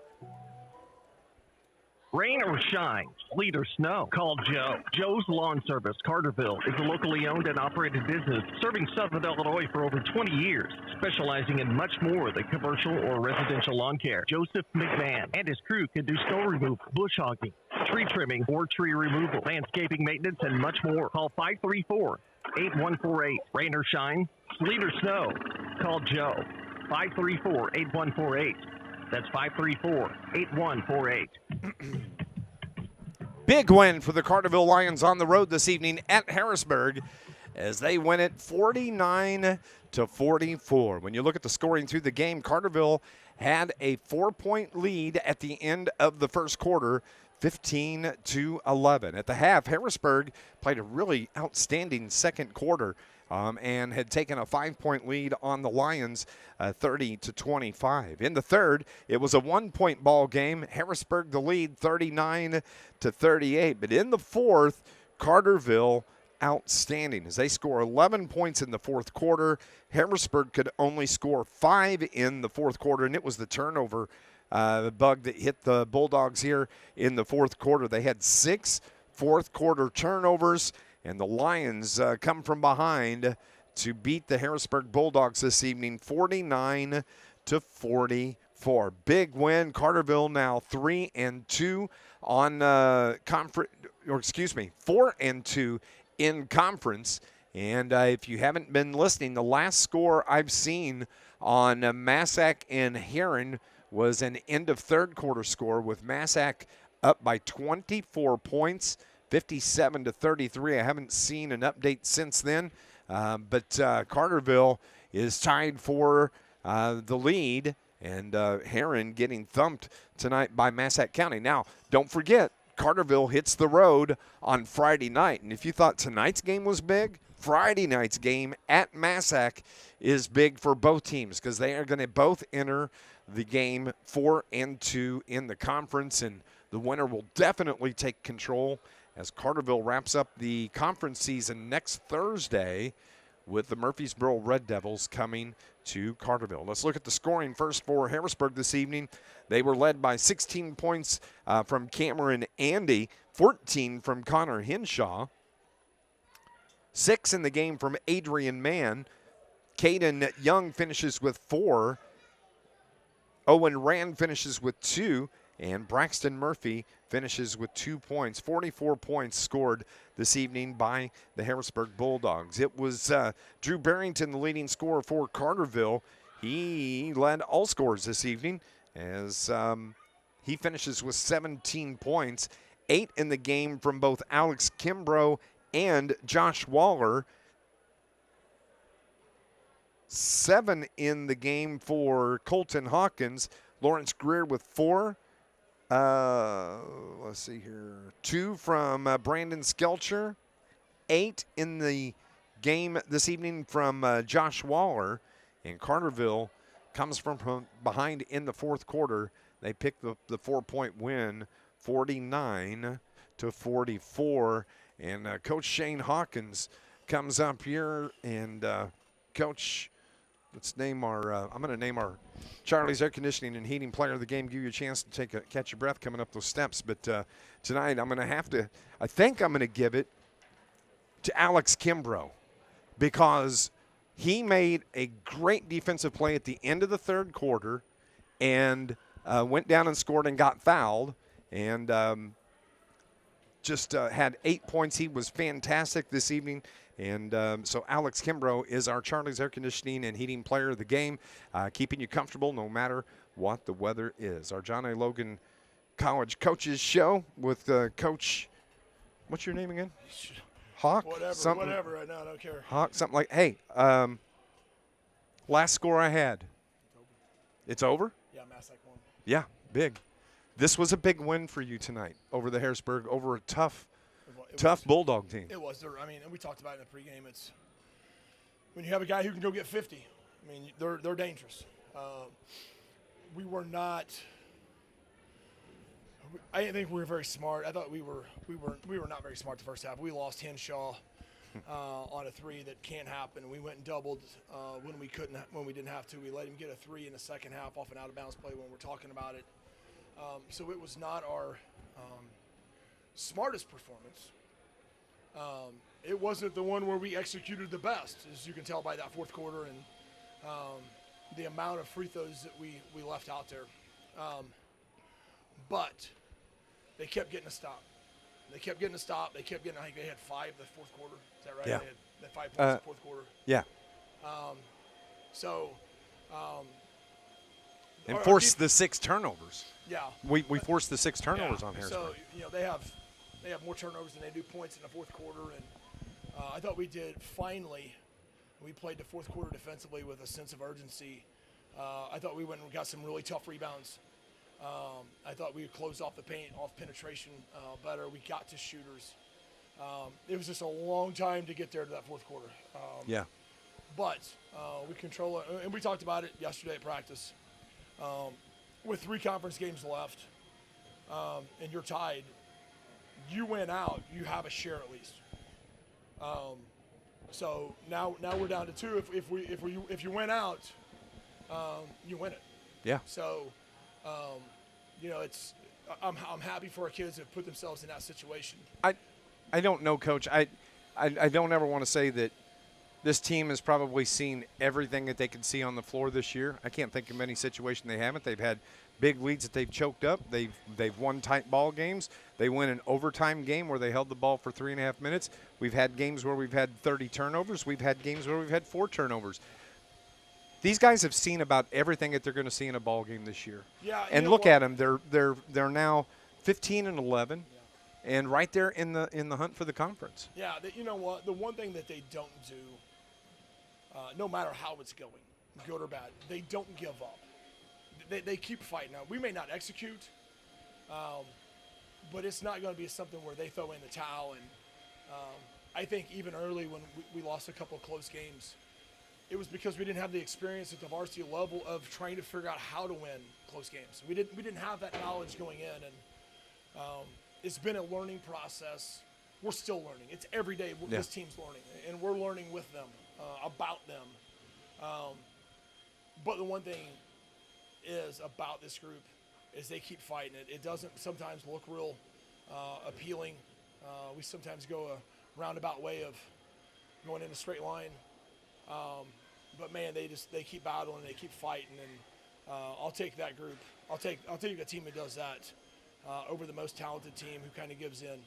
Rain or shine, sleet or snow, call Joe. Joe's Lawn Service, Carterville, is a locally owned and operated business serving Southern Illinois for over 20 years, specializing in much more than commercial or residential lawn care. Joseph McMahon and his crew can do snow removal, bush hogging, tree trimming or tree removal, landscaping maintenance, and much more. Call 534-8148. Rain or shine, sleet or snow, call Joe. 534-8148. That's 534-8148. Big win for the Carterville Lions on the road this evening at Harrisburg as they win it 49-44. When you look at the scoring through the game, Carterville had a 4-point lead at the end of the first quarter, 15-11. At the half, Harrisburg played a really outstanding second quarter and had taken a 5-point lead on the Lions, 30-25. In the third, it was a 1-point ball game. Harrisburg the lead, 39-38. But in the fourth, Carterville outstanding as they score 11 points in the fourth quarter. Harrisburg could only score 5 in the fourth quarter, and it was the turnover bug that hit the Bulldogs here in the fourth quarter. They had 6 fourth quarter turnovers, and the Lions come from behind to beat the Harrisburg Bulldogs this evening, 49-44. Big win. Carterville now 3-2 on 4-2 in conference. And if you haven't been listening, the last score I've seen on Massac and Heron was an end of third quarter score with Massac up by 24 points. 57-33. I haven't seen an update since then. But Carterville is tied for the lead, and Herrin getting thumped tonight by Massac County. Now, don't forget, Carterville hits the road on Friday night. And if you thought tonight's game was big, Friday night's game at Massac is big for both teams because they are going to both enter the game 4-2 in the conference, and the winner will definitely take control as Carterville wraps up the conference season next Thursday with the Murfreesboro Red Devils coming to Carterville. Let's look at the scoring first for Harrisburg this evening. They were led by 16 points from Cameron Andy, 14 from Connor Henshaw, 6 in the game from Adrian Mann. Caden Young finishes with 4. Owen Rand finishes with 2. And Braxton Murphy finishes with 2 points. 44 points scored this evening by the Harrisburg Bulldogs. It was Drew Barrington, the leading scorer for Carterville. He led all scores this evening as he finishes with 17 points. 8 in the game from both Alex Kimbrough and Josh Waller. 7 in the game for Colton Hawkins. Lawrence Greer with 4. Let's see here. 2 from Brandon Skelcher. 8 in the game this evening from Josh Waller. And Carterville comes from behind in the fourth quarter. They pick the 4-point win, 49-44. And Coach Shane Hawkins comes up here. And Coach, let's name our I'm going to name our Charlie's Air Conditioning and Heating Player of the Game, give you a chance to catch your breath coming up those steps. But tonight I'm going to I think I'm going to give it to Alex Kimbrough because he made a great defensive play at the end of the third quarter and went down and scored and got fouled and just had 8 points. He was fantastic this evening. And so Alex Kimbrough is our Charlie's Air Conditioning and Heating Player of the Game, keeping you comfortable no matter what the weather is. Our John A. Logan College Coaches Show with Coach, what's your name again? Hawk? Whatever right now, I don't care. Hawk, something like, hey, last score I had. It's over? Yeah, Massac won. Yeah, big. This was a big win for you tonight over the Harrisburg, over a tough Bulldog team. It was. I mean, and we talked about it in the pregame. It's when you have a guy who can go get 50. I mean, they're dangerous. We were not. I didn't think we were very smart. I thought we were not very smart the first half. We lost Henshaw on a 3 that can't happen. We went and doubled when we didn't have to. We let him get a 3 in the second half off an out of bounds play when we're talking about it. So it was not our smartest performance. It wasn't the one where we executed the best, as you can tell by that fourth quarter and the amount of free throws that we left out there. But they kept getting a stop. I think they had 5 the fourth quarter. Is that right? Yeah. They had 5 points in the fourth quarter. Yeah. And forced the 6 turnovers. Yeah. We forced the 6 turnovers on Harrisburg. So, they have more turnovers than they do points in the fourth quarter. And I thought we did finally. We played the fourth quarter defensively with a sense of urgency. I thought we went and got some really tough rebounds. I thought we closed off the paint, off penetration better. We got to shooters. It was just a long time to get there to that fourth quarter. Yeah. But we control it. And we talked about it yesterday at practice. With 3 conference games left and you're tied, you win out, you have a share at least. So now we're down to 2. If you win out, you win it. Yeah. So, I'm happy for our kids that put themselves in that situation. I don't know, Coach. I don't ever want to say that this team has probably seen everything that they can see on the floor this year. I can't think of any situation they haven't. They've had big leads that they've choked up. They've won tight ball games. They win an overtime game where they held the ball for 3.5 minutes. We've had games where we've had 30 turnovers. We've had games where we've had 4 turnovers. These guys have seen about everything that they're going to see in a ball game this year. Yeah, and look at them. They're now 15-11, and right there in the hunt for the conference. Yeah, you know what? The one thing that they don't do no matter how it's going, good or bad, they don't give up. They keep fighting. Now, we may not execute, but it's not going to be something where they throw in the towel. And I think even early when we lost a couple of close games, it was because we didn't have the experience at the varsity level of trying to figure out how to win close games. We didn't have that knowledge going in, and it's been a learning process. We're still learning. It's every day. This team's learning, and we're learning with them, about them. But the one thing is about this group is they keep fighting it. It doesn't sometimes look real appealing. We sometimes go a roundabout way of going in a straight line. But man, they keep battling, they keep fighting, and I'll take that group. I'll take a team that does that over the most talented team who kind of gives in.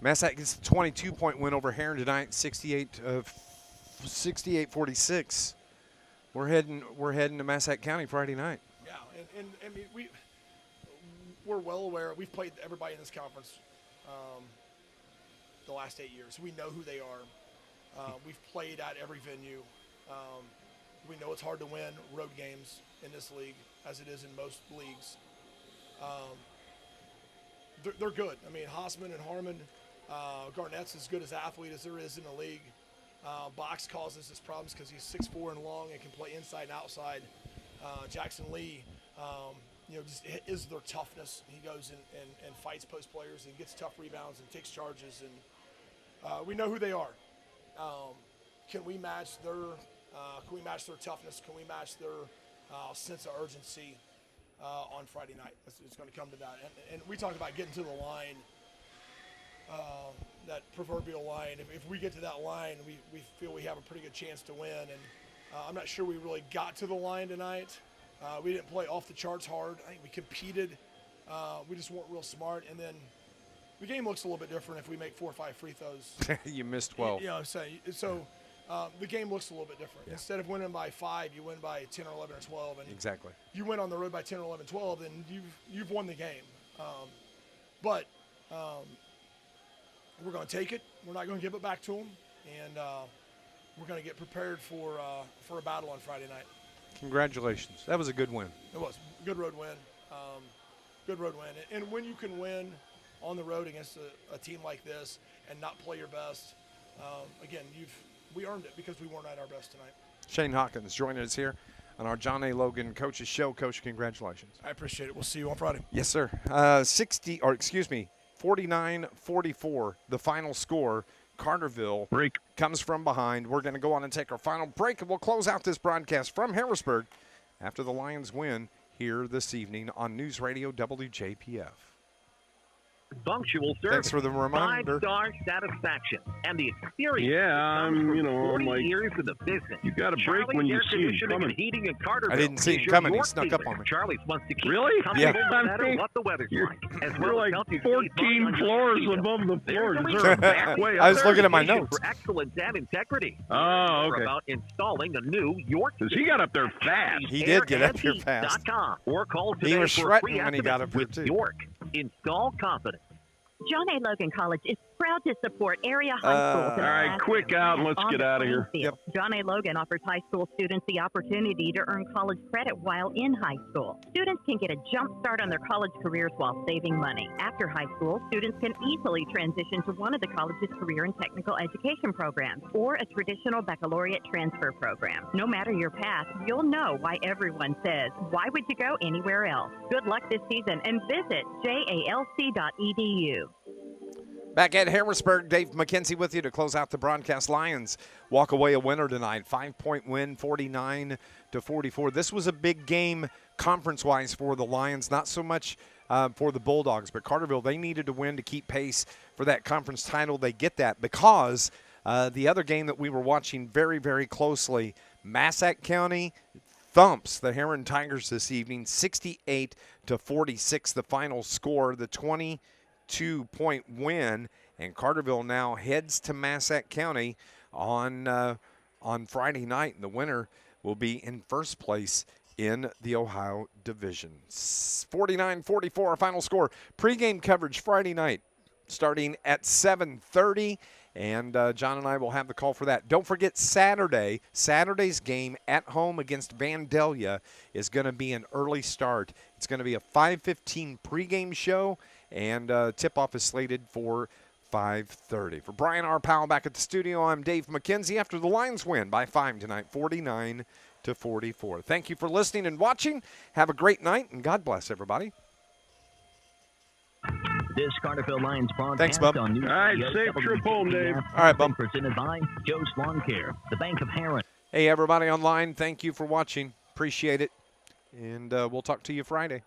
Massac gets a 22-point win over Heron tonight, 68-46. We're heading to Massac County Friday night. Yeah, and I mean we're well aware. We've played everybody in this conference the last 8 years. We know who they are. We've played at every venue. We know it's hard to win road games in this league, as it is in most leagues. They're good. I mean, Hossman and Harmon, Garnett's as good as athlete as there is in the league. Box causes us problems because he's 6'4" and long and can play inside and outside. Jackson Lee, just is their toughness. He goes and fights post players and gets tough rebounds and takes charges. And we know who they are. Can we match their toughness? Can we match their sense of urgency on Friday night? It's going to come to that. And we talk about getting to the line, that proverbial line. If we get to that line, we feel we have a pretty good chance to win. And I'm not sure we really got to the line tonight. We didn't play off the charts hard. I think we competed. We just weren't real smart. And then the game looks a little bit different if we make 4 or 5 free throws. You missed 12. So the game looks a little bit different. Yeah. Instead of winning by 5, you win by 10 or 11 or 12. And exactly. You win on the road by 10 or 11, 12, then you've won the game. But we're going to take it. We're not going to give it back to them. And we're going to get prepared for a battle on Friday night. Congratulations. That was a good win. It was. Good road win. Good road win. And when you can win on the road against a team like this and not play your best, again, we earned it because we weren't at our best tonight. Shane Hawkins joining us here on our John A. Logan Coaches Show. Coach, congratulations. I appreciate it. We'll see you on Friday. Yes, sir. 49-44, the final score. Carterville comes from behind. We're going to go on and take our final break, and we'll close out this broadcast from Harrisburg after the Lions win here this evening on News Radio WJPF. Punctual service. Thanks for the reminder. 5-star satisfaction and the experience. Yeah, I'm 40 like, years in the business. You got to break when you see him coming. Heating in Carterville. I didn't see him coming. He snuck up on me. Charlie's wants to keep really? Yeah. No matter what the weather's like. As You're like 14 floors above the floor. I was looking at my notes. For excellence and integrity. Oh, okay. About installing a new York. Because he got up there fast. He did get up here fast. Or call today he was for sweating free when he got up here, too. York. Install confidence. John A. Logan College is proud to support area high schools. All right, quick out and let's get out of here. Yep. John A. Logan offers high school students the opportunity to earn college credit while in high school. Students can get a jump start on their college careers while saving money. After high school, students can easily transition to one of the college's career and technical education programs or a traditional baccalaureate transfer program. No matter your path, you'll know why everyone says, why would you go anywhere else? Good luck this season and visit jalc.edu. Back at Harrisburg, Dave McKenzie with you to close out the broadcast. Lions walk away a winner tonight. 5-point win, 49-44. This was a big game conference-wise for the Lions, not so much for the Bulldogs, but Carterville, they needed to win to keep pace for that conference title. They get that because the other game that we were watching very, very closely, Massac County thumps the Heron Tigers this evening, 68-46, the final score, the 22-point win, and Carterville now heads to Massac County on Friday night, and the winner will be in first place in the Ohio Division. 49-44, our final score. Pregame coverage Friday night starting at 7:30, And John and I will have the call for that. Don't forget Saturday's game at home against Vandalia is going to be an early start. It's going to be a 5:15 pregame show, and tip-off is slated for 5:30. For Brian R. Powell back at the studio, I'm Dave McKenzie after the Lions win by 5 tonight, 49-44. Thank you for listening and watching. Have a great night, and God bless everybody. This Carterville Lions broadcast Thanks, Bub. on News All right, Radio safe trip home, Dave. All right, Bub. Presented by Joe's Lawn Care, the Bank of Heron. Hey, everybody online, thank you for watching. Appreciate it. And we'll talk to you Friday.